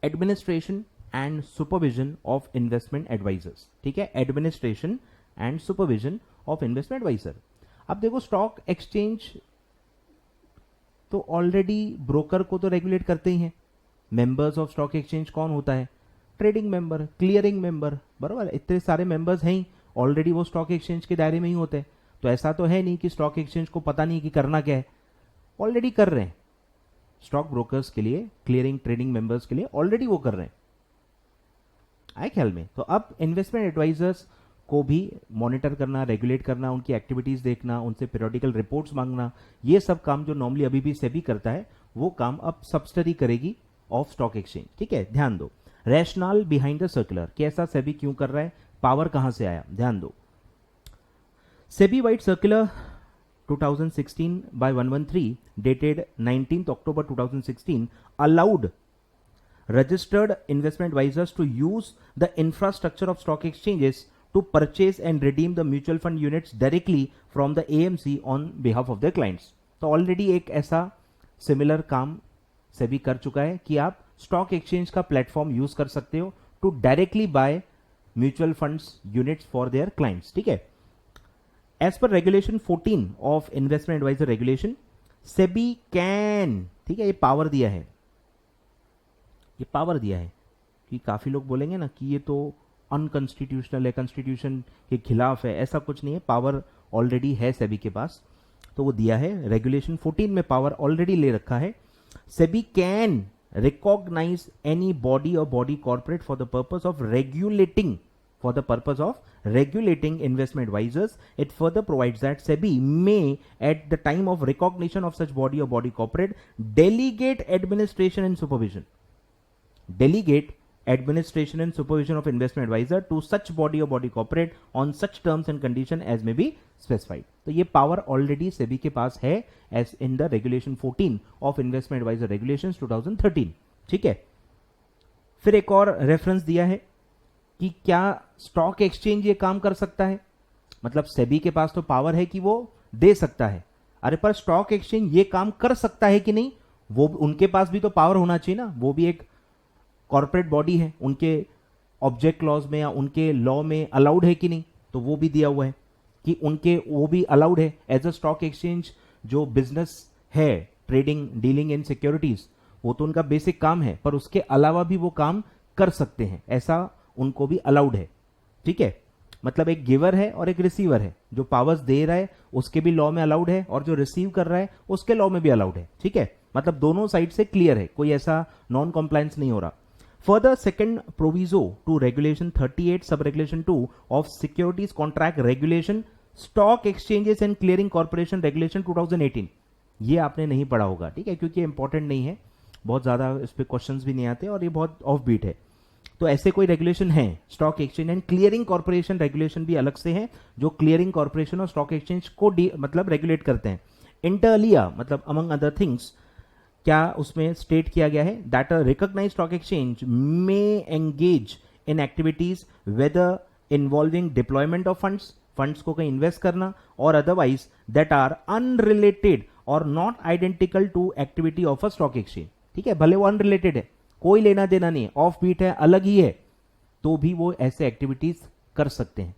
A: administration and supervision of investment advisers. ठीक है, administration and supervision of investment adviser. अब देखो, स्टॉक एक्सचेंज तो ऑलरेडी ब्रोकर को तो रेगुलेट करते ही हैं। मेंबर्स ऑफ स्टॉक एक्सचेंज कौन होता है? ट्रेडिंग मेंबर, क्लियरिंग मेंबर, बराबर। इतने सारे मेंबर्स हैं ही, ऑलरेडी वो स्टॉक एक्सचेंज के दायरे में ही होते हैं। तो ऐसा तो है नहीं कि स्टॉक एक्सचेंज को पता नहीं कि करना क्या है, ऑलरेडी कर रहे हैं। स्टॉक ब्रोकर्स के लिए, क्लियरिंग ट्रेडिंग मेंबर्स के लिए ऑलरेडी वो कर रहे हैं, आए ख्याल में। तो अब इन्वेस्टमेंट एडवाइजर्स को भी मॉनिटर करना, रेगुलेट करना, उनकी एक्टिविटीज देखना, उनसे पीरियोडिकल रिपोर्ट्स मांगना, ये सब काम जो नॉर्मली अभी भी सेबी करता है, वो काम अब सब्सिडरी करेगी ऑफ स्टॉक एक्सचेंज। ठीक है, ध्यान दो, रैशनल बिहाइंड द सर्कुलर, कैसा सेबी क्यों कर रहा है, पावर कहां से आया, ध्यान दो। SEBI wide circular 2016 by 113 dated 19th October 2016 allowed registered investment advisors to use the infrastructure of stock exchanges to purchase and redeem the mutual fund units directly from the AMC on behalf of their clients. तो already एक ऐसा similar काम सेबी कर चुका है कि आप stock exchange का प्लेटफॉर्म यूज कर सकते हो to directly buy mutual funds units for their clients. ठीक है, as per regulation 14 of investment adviser regulation, SEBI can, ठीक है, ये पावर दिया है, ये पावर दिया है कि काफी लोग बोलेंगे ना कि ये तो अनकॉन्स्टिट्यूशनल है, कॉन्स्टिट्यूशन के खिलाफ है, ऐसा कुछ नहीं है, पावर ऑलरेडी है सेबी के पास। तो वो दिया है, रेगुलेशन 14 में पावर ऑलरेडी ले रखा है। SEBI can recognise any body और body corporate for the purpose of regulating, for the purpose of regulating investment advisors. It further provides that SEBI may, at the time of recognition of such body or body corporate, delegate administration and supervision. Delegate administration and supervision of investment advisor to such body or body corporate on such terms and condition as may be specified. तो ये power already SEBI के पास है as in the regulation 14 of investment advisor regulations 2013. ठीक है, फिर एक और reference दिया है कि क्या स्टॉक एक्सचेंज ये काम कर सकता है। मतलब सेबी के पास तो पावर है कि वो दे सकता है, अरे पर स्टॉक एक्सचेंज ये काम कर सकता है कि नहीं, वो उनके पास भी तो पावर होना चाहिए ना। वो भी एक कॉर्पोरेट बॉडी है, उनके ऑब्जेक्ट क्लॉज में या उनके लॉ में अलाउड है कि नहीं, तो वो भी दिया हुआ है कि उनके वो भी अलाउड है एज अ स्टॉक एक्सचेंज। जो बिजनेस है, ट्रेडिंग, डीलिंग इन सिक्योरिटीज, वो तो उनका बेसिक काम है, पर उसके अलावा भी वो काम कर सकते हैं, ऐसा उनको भी अलाउड है। ठीक है, मतलब एक गिवर है और एक रिसीवर है, जो पावर्स दे रहा है उसके भी लॉ में अलाउड है और जो रिसीव कर रहा है उसके लॉ में भी अलाउड है। ठीक है, मतलब दोनों साइड से क्लियर है, कोई ऐसा नॉन कॉम्प्लायंस नहीं हो रहा। Further second proviso to regulation 38 sub regulation 2 of securities contract regulation stock exchanges and clearing corporation regulation 2018, ये आपने नहीं पढ़ा होगा। ठीक है, क्योंकि इंपॉर्टेंट नहीं है, बहुत ज्यादा इस पे क्वेश्चंस भी नहीं आते और ये बहुत ऑफ बीट है। तो ऐसे कोई रेगुलेशन है, stock exchange and clearing corporation regulation भी अलग से है, जो क्लियरिंग कॉर्पोरेशन और स्टॉक एक्सचेंज को मतलब रेगुलेट करते हैं। इंटरलिया मतलब अमंग अदर थिंग्स, क्या उसमें स्टेट किया गया है that a recognised stock exchange may engage in activities whether involving deployment of funds, funds को कहीं इन्वेस्ट करना, और अदरवाइज दैट आर अनरिलेटेड और not identical to activity of a stock exchange. ठीक है, भले वो अनरिलेटेड है, कोई लेना देना नहीं है, ऑफ बीट है, अलग ही है, तो भी वो ऐसे एक्टिविटीज कर सकते हैं।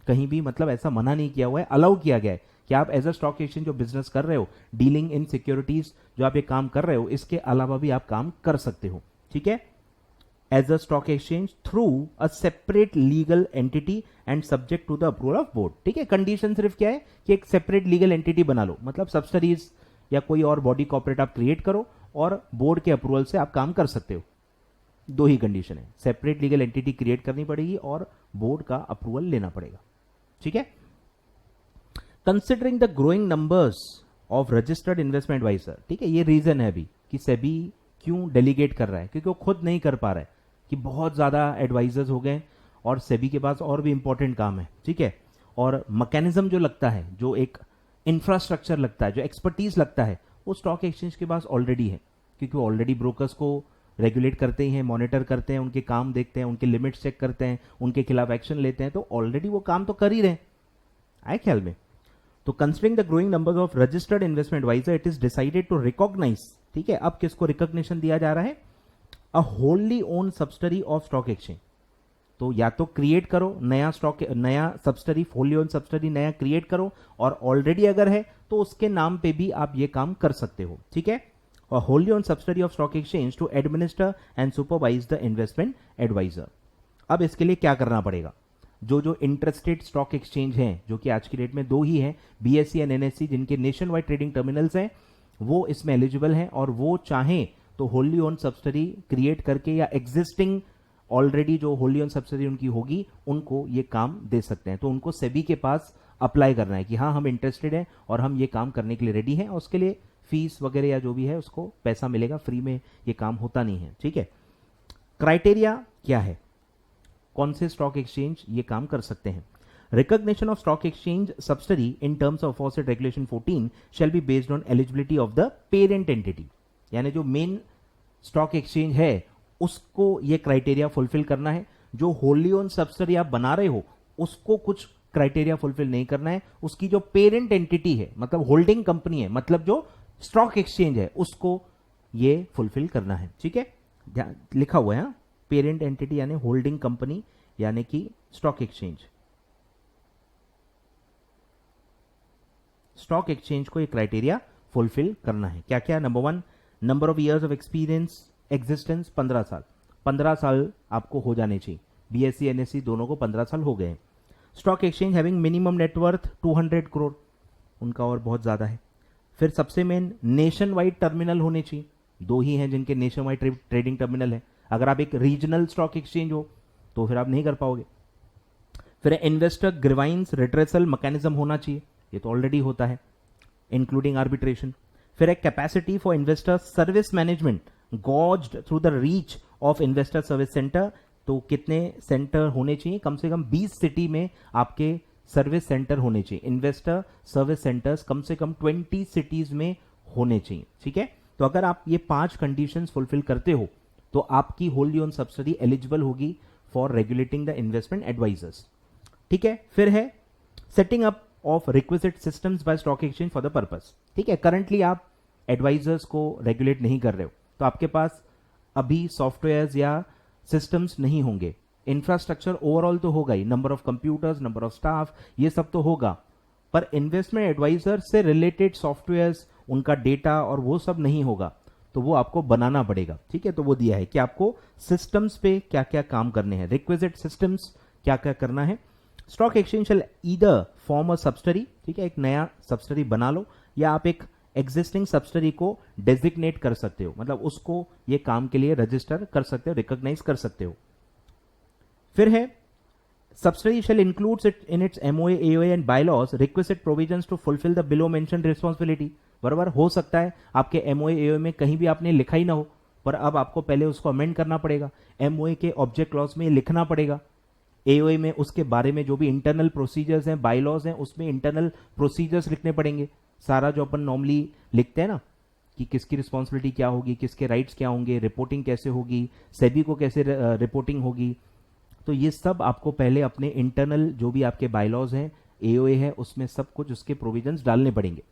A: कहीं भी मतलब ऐसा मना नहीं किया हुआ है, अलाउ किया गया है कि आप एज अ स्टॉक एक्सचेंज जो बिजनेस कर रहे हो, डीलिंग इन सिक्योरिटीज जो आप ये काम कर रहे हो, इसके अलावा भी आप काम कर सकते हो। ठीक है, as a stock exchange through a separate legal entity and subject to the approval of board. ठीक है, कंडीशन सिर्फ क्या है कि एक सेपरेट लीगल एंटिटी बना लो, मतलब सब्सिडीज या कोई और बॉडी कॉर्पोरेट आप क्रिएट करो और बोर्ड के अप्रूवल से आप काम कर सकते हो। दो ही कंडीशन है, सेपरेट लीगल एंटिटी क्रिएट करनी पड़ेगी और बोर्ड का अप्रूवल लेना पड़ेगा। ठीक है, considering the growing numbers of registered investment adviser. ठीक है, ये रीजन है अभी कि सेबी क्यों डेलीगेट कर रहा है, क्योंकि वो खुद नहीं कर पा रहा है कि बहुत ज्यादा एडवाइजर्स हो गए और सेबी के पास और भी इंपॉर्टेंट काम है। ठीक है, और मैकेनिज्म जो लगता है, जो एक इंफ्रास्ट्रक्चर लगता है, जो एक्सपर्टीज लगता है, वो स्टॉक एक्सचेंज के पास ऑलरेडी है, क्योंकि वो ऑलरेडी ब्रोकर्स को रेगुलेट करते ही हैं, मॉनिटर करते हैं, उनके काम देखते हैं, उनके लिमिट्स चेक करते हैं, उनके खिलाफ एक्शन लेते हैं, तो ऑलरेडी वो काम तो कर ही रहे हैं। आए ख्याल में? तो considering the growing numbers of registered investment adviser, it is decided to recognise. ठीक है, अब किसको रिकॉग्निशन दिया जा रहा है? A wholly owned subsidiary of stock exchange. तो या तो क्रिएट करो नया स्टॉक, नया सब्सिडरी, होली ओन सब्सिडरी नया क्रिएट करो, और ऑलरेडी अगर है तो उसके नाम पे भी आप ये काम कर सकते हो। ठीक है, और wholly own subsidiary of stock exchange to administer and supervise the investment adviser. अब इसके लिए क्या करना पड़ेगा? जो इंटरस्टेट स्टॉक एक्सचेंज हैं, जो कि आज की डेट में दो ही हैं, बीएसई एंड एनएसई, जिनके नेशन वाइड ट्रेडिंग टर्मिनल्स हैं, वो इसमें एलिजिबल हैं, और वो चाहें तो होली ओन सब्सिडरी क्रिएट करके या एग्जिस्टिंग ऑलरेडी जो होली ओन सब्सिडरी उनकी होगी, उनको ये काम दे सकते हैं। तो उनको सेबी के पास अप्लाई करना है कि हाँ, हम इंटरेस्टेड हैं और हम ये काम करने के लिए रेडी हैं, और उसके लिए फीस वगैरह या जो भी है उसको पैसा मिलेगा, फ्री में ये काम होता नहीं है। ठीक है, क्राइटेरिया क्या है, कौन से स्टॉक एक्सचेंज ये काम कर सकते हैं? Recognition of stock exchange subsidy in terms of aforesaid regulation 14 shall be based on eligibility of the parent entity. यानी जो मेन स्टॉक एक्सचेंज है उसको ये क्राइटेरिया फुलफिल करना है। जो होली ओन सब्सिडी आप बना रहे हो उसको कुछ क्राइटेरिया फुलफिल नहीं करना है। उसकी जो पेरेंट एंटिटी है, मतलब होल्डिंग कंपनी है, मतलब जो स्टॉक एक्सचेंज है, उसको ये फुलफिल करना है। ठीक है, लिखा हुआ है पेरेंट एंटिटी यानी होल्डिंग कंपनी यानी कि स्टॉक एक्सचेंज। स्टॉक एक्सचेंज को ये क्राइटेरिया फुलफिल करना है। क्या क्या? Number 1, number of years of experience existence 15 साल। 15 साल आपको हो जाने चाहिए। बीएससी एनएससी दोनों को 15 साल हो गए। Stock exchange having minimum net worth 200 crore, उनका और बहुत ज्यादा है। फिर सबसे मेन नेशन वाइड टर्मिनल होने चाहिए। दो ही हैं जिनके नेशन वाइड ट्रेडिंग टर्मिनल है। अगर आप एक रीजनल स्टॉक एक्सचेंज हो तो फिर आप नहीं कर पाओगे। फिर इन्वेस्टर ग्रीवाइंस रिट्रेसल मैकेनिज्म होना चाहिए, ये तो ऑलरेडी होता है, इंक्लूडिंग आर्बिट्रेशन। फिर एक capacity for investor service management gauged through the reach of investor service centre. तो कितने सेंटर होने चाहिए? कम से कम 20 सिटी में आपके सर्विस सेंटर होने चाहिए। इन्वेस्टर सर्विस सेंटर्स कम से कम 20 सिटीज में होने चाहिए। ठीक है, तो अगर आप ये 5 कंडीशंस फुलफिल करते हो तो आपकी होल्डी ओन सब्सिडी एलिजिबल होगी for regulating the investment advisers. ठीक है, फिर है setting up of requisite systems by stock exchange for the purpose. ठीक है, करंटली आप एडवाइजर्स को रेगुलेट नहीं कर रहे हो, तो आपके पास अभी सॉफ्टवेयर्स या सिस्टम्स नहीं होंगे। इंफ्रास्ट्रक्चर ओवरऑल तो होगा ही, number of computers, number of staff, ये सब तो होगा, पर इन्वेस्टमेंट एडवाइजर से रिलेटेड सॉफ्टवेयर्स, उनका डेटा और वो सब नहीं होगा, तो वो आपको बनाना पड़ेगा। ठीक है, तो वो दिया है कि आपको सिस्टम्स पे क्या क्या काम करने हैं, रिक्विजिट सिस्टम्स क्या क्या करना है। Stock exchange shall either form a subsidiary, ठीक है, एक नया सब्सिडरी बना लो, या आप एक एग्जिस्टिंग सब्सिडरी को डेजिग्नेट कर सकते हो, मतलब उसको ये काम के लिए रजिस्टर कर सकते हो, रिकॉग्नाइज कर सकते हो। फिर है subsidiary shall includes it in its MOA, AOA and bylaws requisite provisions to fulfil the below mentioned responsibility. बराबर, हो सकता है आपके एमओए एओए में कहीं भी आपने लिखा ही ना हो, पर अब आपको पहले उसको अमेंड करना पड़ेगा। एमओए के ऑब्जेक्ट क्लॉज में लिखना पड़ेगा, एओए में उसके बारे में जो भी इंटरनल प्रोसीजर्स हैं, बायलॉज हैं, उसमें इंटरनल प्रोसीजर्स लिखने पड़ेंगे। सारा जो अपन नॉर्मली लिखते हैं ना कि किसकी रिस्पॉन्सिबिलिटी क्या होगी, किसके राइट्स क्या होंगे, रिपोर्टिंग कैसे होगी, सेबी को कैसे रिपोर्टिंग होगी, तो ये सब आपको पहले अपने इंटरनल जो भी आपके बायलॉज हैं, एओए है, उसमें सब कुछ उसके प्रोविजंस डालने पड़ेंगे।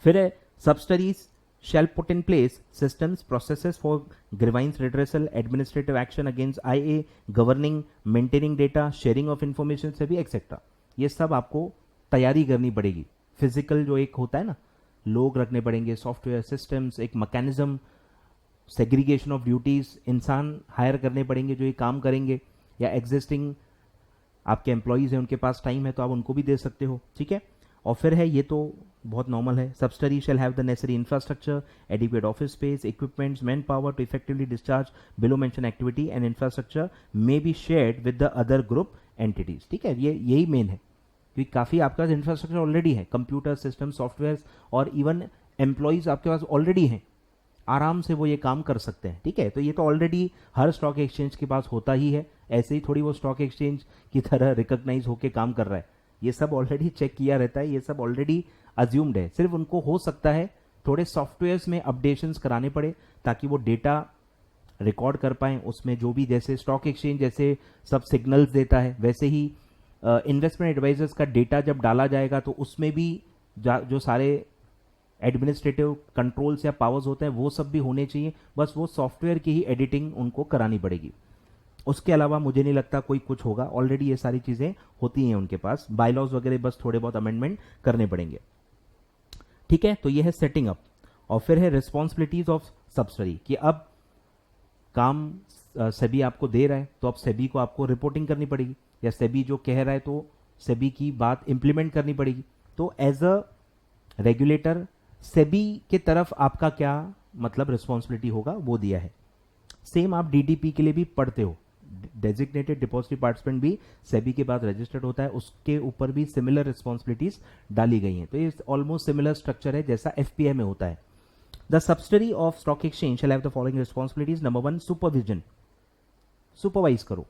A: फिर है subsidiaries shall put in place systems, processes for grievance redressal, administrative action against IA, governing, maintaining data, sharing of information से भी एक्सेट्रा। ये सब आपको तैयारी करनी पड़ेगी। फिजिकल जो एक होता है ना, लोग रखने पड़ेंगे, सॉफ्टवेयर सिस्टम्स, एक मैकेनिज्म, सेग्रीगेशन ऑफ ड्यूटीज, इंसान हायर करने पड़ेंगे जो ये काम करेंगे, या एग्जिस्टिंग आपके एम्प्लॉयज हैं उनके पास टाइम है तो आप उनको भी दे सकते हो, ठीक है। और फिर है, ये तो बहुत नॉर्मल है, subsidiary shall have the necessary infrastructure, adequate office space, equipments, man power to effectively discharge below mention activity, and infrastructure may be shared with the other group entities, ठीक है। ये यही मेन है, क्योंकि काफी आपका इंफ्रास्ट्रक्चर ऑलरेडी है, computer system, software और इवन एम्प्लॉयज आपके पास ऑलरेडी हैं, आराम से वो ये काम कर सकते हैं, ठीक है। तो ये तो ऑलरेडी हर स्टॉक एक्सचेंज के पास होता ही है, ऐसे ही थोड़ी वो स्टॉक एक्सचेंज की तरह रिकॉग्नाइज होके काम कर रहा है, ये सब ऑलरेडी चेक किया रहता है, ये सब ऑलरेडी अज्यूम्ड है। सिर्फ उनको हो सकता है थोड़े सॉफ्टवेयर्स में अपडेशंस कराने पड़े ताकि वो डेटा रिकॉर्ड कर पाए, उसमें जो भी, जैसे स्टॉक एक्सचेंज जैसे सब सिग्नल्स देता है, वैसे ही इन्वेस्टमेंट एडवाइजर्स का डेटा जब डाला जाएगा तो उसमें भी जो सारे एडमिनिस्ट्रेटिव कंट्रोल्स या पावर्स होते हैं वो सब भी होने चाहिए, बस वो सॉफ्टवेयर की ही एडिटिंग उनको करानी पड़ेगी। उसके अलावा मुझे नहीं लगता कोई कुछ होगा, ऑलरेडी ये सारी चीजें होती हैं उनके पास, बायलॉज वगैरह बस थोड़े बहुत अमेंडमेंट करने पड़ेंगे, ठीक है। तो ये है सेटिंग अप। और फिर है रिस्पॉन्सिबिलिटीज ऑफ सब्सिडरी, कि अब काम सेबी आपको दे रहा है तो अब सेबी को आपको रिपोर्टिंग करनी पड़ेगी, या सेबी जो कह रहा है तो सेबी की बात इंप्लीमेंट करनी पड़ेगी। तो एज अ रेगुलेटर सेबी के तरफ आपका क्या मतलब रिस्पॉन्सिबिलिटी होगा वो दिया है। सेम आप डीडीपी के लिए भी पढ़ते हो, डेजिग्नेटेड डिपॉजिटरी पार्टिसिपेंट भी सेबी के बाद रजिस्टर्ड होता है, उसके ऊपर भी सिमिलर रिस्पॉन्सिबिलिटीज डाली गई हैं। तो ये ऑलमोस्ट सिमिलर स्ट्रक्चर है जैसा एफपीआई में होता है। The subsidiary of stock exchange shell have the following responsibilities. Number 1, supervision, supervise करो,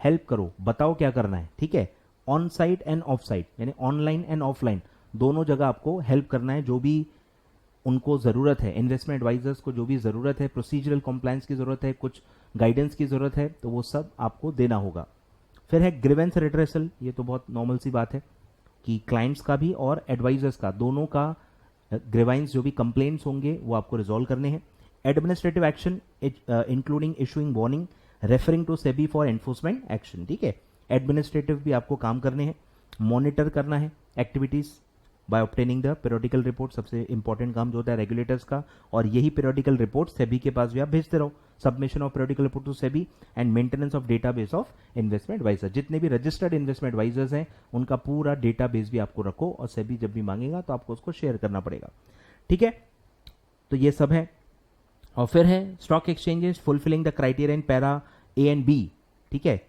A: हेल्प करो, बताओ क्या करना है, ठीक है। On site end of site, यानी ऑनलाइन एंड ऑफलाइन दोनों जगह आपको हेल्प करना है, जो भी उनको जरूरत है, इन्वेस्टमेंट एडवाइजर्स को जो भी जरूरत है, प्रोसीजरल कॉम्प्लायंस की जरूरत है, कुछ गाइडेंस की जरूरत है, तो वो सब आपको देना होगा। फिर है ग्रीवेंस रिड्रेसल, ये तो बहुत नॉर्मल सी बात है कि क्लाइंट्स का भी और एडवाइजर्स का दोनों का ग्रीवेंस, जो भी कंप्लेंट्स होंगे वो आपको रिजॉल्व करने हैं। Administrative action including issuing warning referring to SEBI for enforcement action, ठीक है। एडमिनिस्ट्रेटिव भी आपको काम करने हैं, मॉनिटर करना है activities by obtaining the periodical report, सबसे इंपॉर्टेंट काम जो होता है रेगुलेटर्स का, और यही पीरियोडिकल रिपोर्ट सेबी के पास भी आप भेजते रहो। Submission of periodical report to SEBI and maintenance of database of investment adviser, जितने भी रजिस्टर्ड इन्वेस्टमेंट एडवाइजर्स हैं उनका पूरा डेटाबेस भी आपको रखो, और सेबी जब भी मांगेगा तो आपको उसको शेयर करना पड़ेगा, ठीक है। तो ये सब है। और फिर है stock exchanges fulfilling the criteria in para A and B, ठीक है,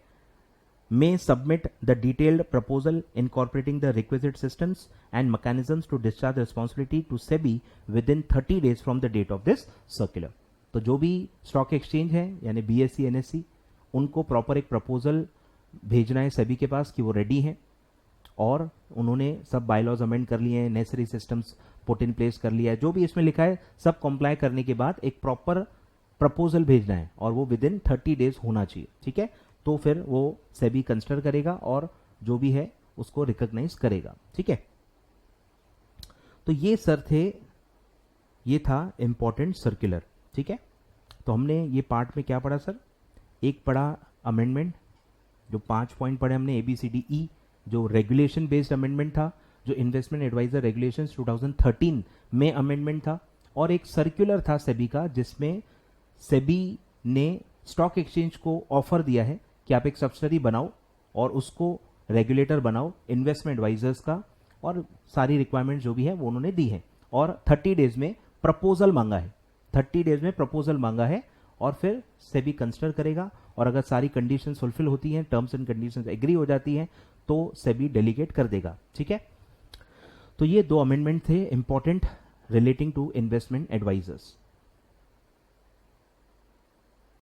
A: may submit the detailed proposal incorporating the requisite systems and mechanisms to discharge responsibility to SEBI within 30 days from the date of this circular। तो जो भी stock exchange है यानी BSc NSC, उनको proper एक proposal भेजना है सेबी के पास कि वो रेडी हैं, और उन्होंने सब बायलॉज अमेंड कर लिए हैं, necessary systems put in place कर लिया है, जो भी इसमें लिखा है सब कंप्लाई करने के बाद एक प्रॉपर प्रपोजल भेजना है, और वो विद इन 30 डेज होना चाहिए, ठीक है। तो फिर वो सेबी कंसिडर करेगा और जो भी है उसको रिकॉग्नाइज करेगा, ठीक है। तो ये सर थे, ये था इंपॉर्टेंट सर्कुलर, ठीक है। तो हमने ये पार्ट में क्या पढ़ा सर, एक पढ़ा अमेंडमेंट, जो 5 पॉइंट पढ़े हमने ABCDE, जो रेगुलेशन बेस्ड अमेंडमेंट था, जो इन्वेस्टमेंट एडवाइजर रेगुलेशंस 2013 में अमेंडमेंट था, और एक सर्कुलर था सेबी का जिसमें सेबी ने स्टॉक एक्सचेंज को ऑफर दिया है कि आप एक सब्सिडरी बनाओ और उसको रेगुलेटर बनाओ इन्वेस्टमेंट एडवाइजर्स का, और सारी रिक्वायरमेंट जो भी है वो उन्होंने दी है, और 30 डेज में प्रपोजल मांगा है, 30 डेज में प्रपोजल मांगा है, और फिर सेबी कंसिडर करेगा, और अगर सारी कंडीशंस फुलफिल होती हैं, टर्म्स एंड कंडीशंस एग्री हो जाती हैं, तो सेबी डेलीगेट कर देगा, ठीक है। तो ये 2 अमेंडमेंट थे important relating to investment advisers.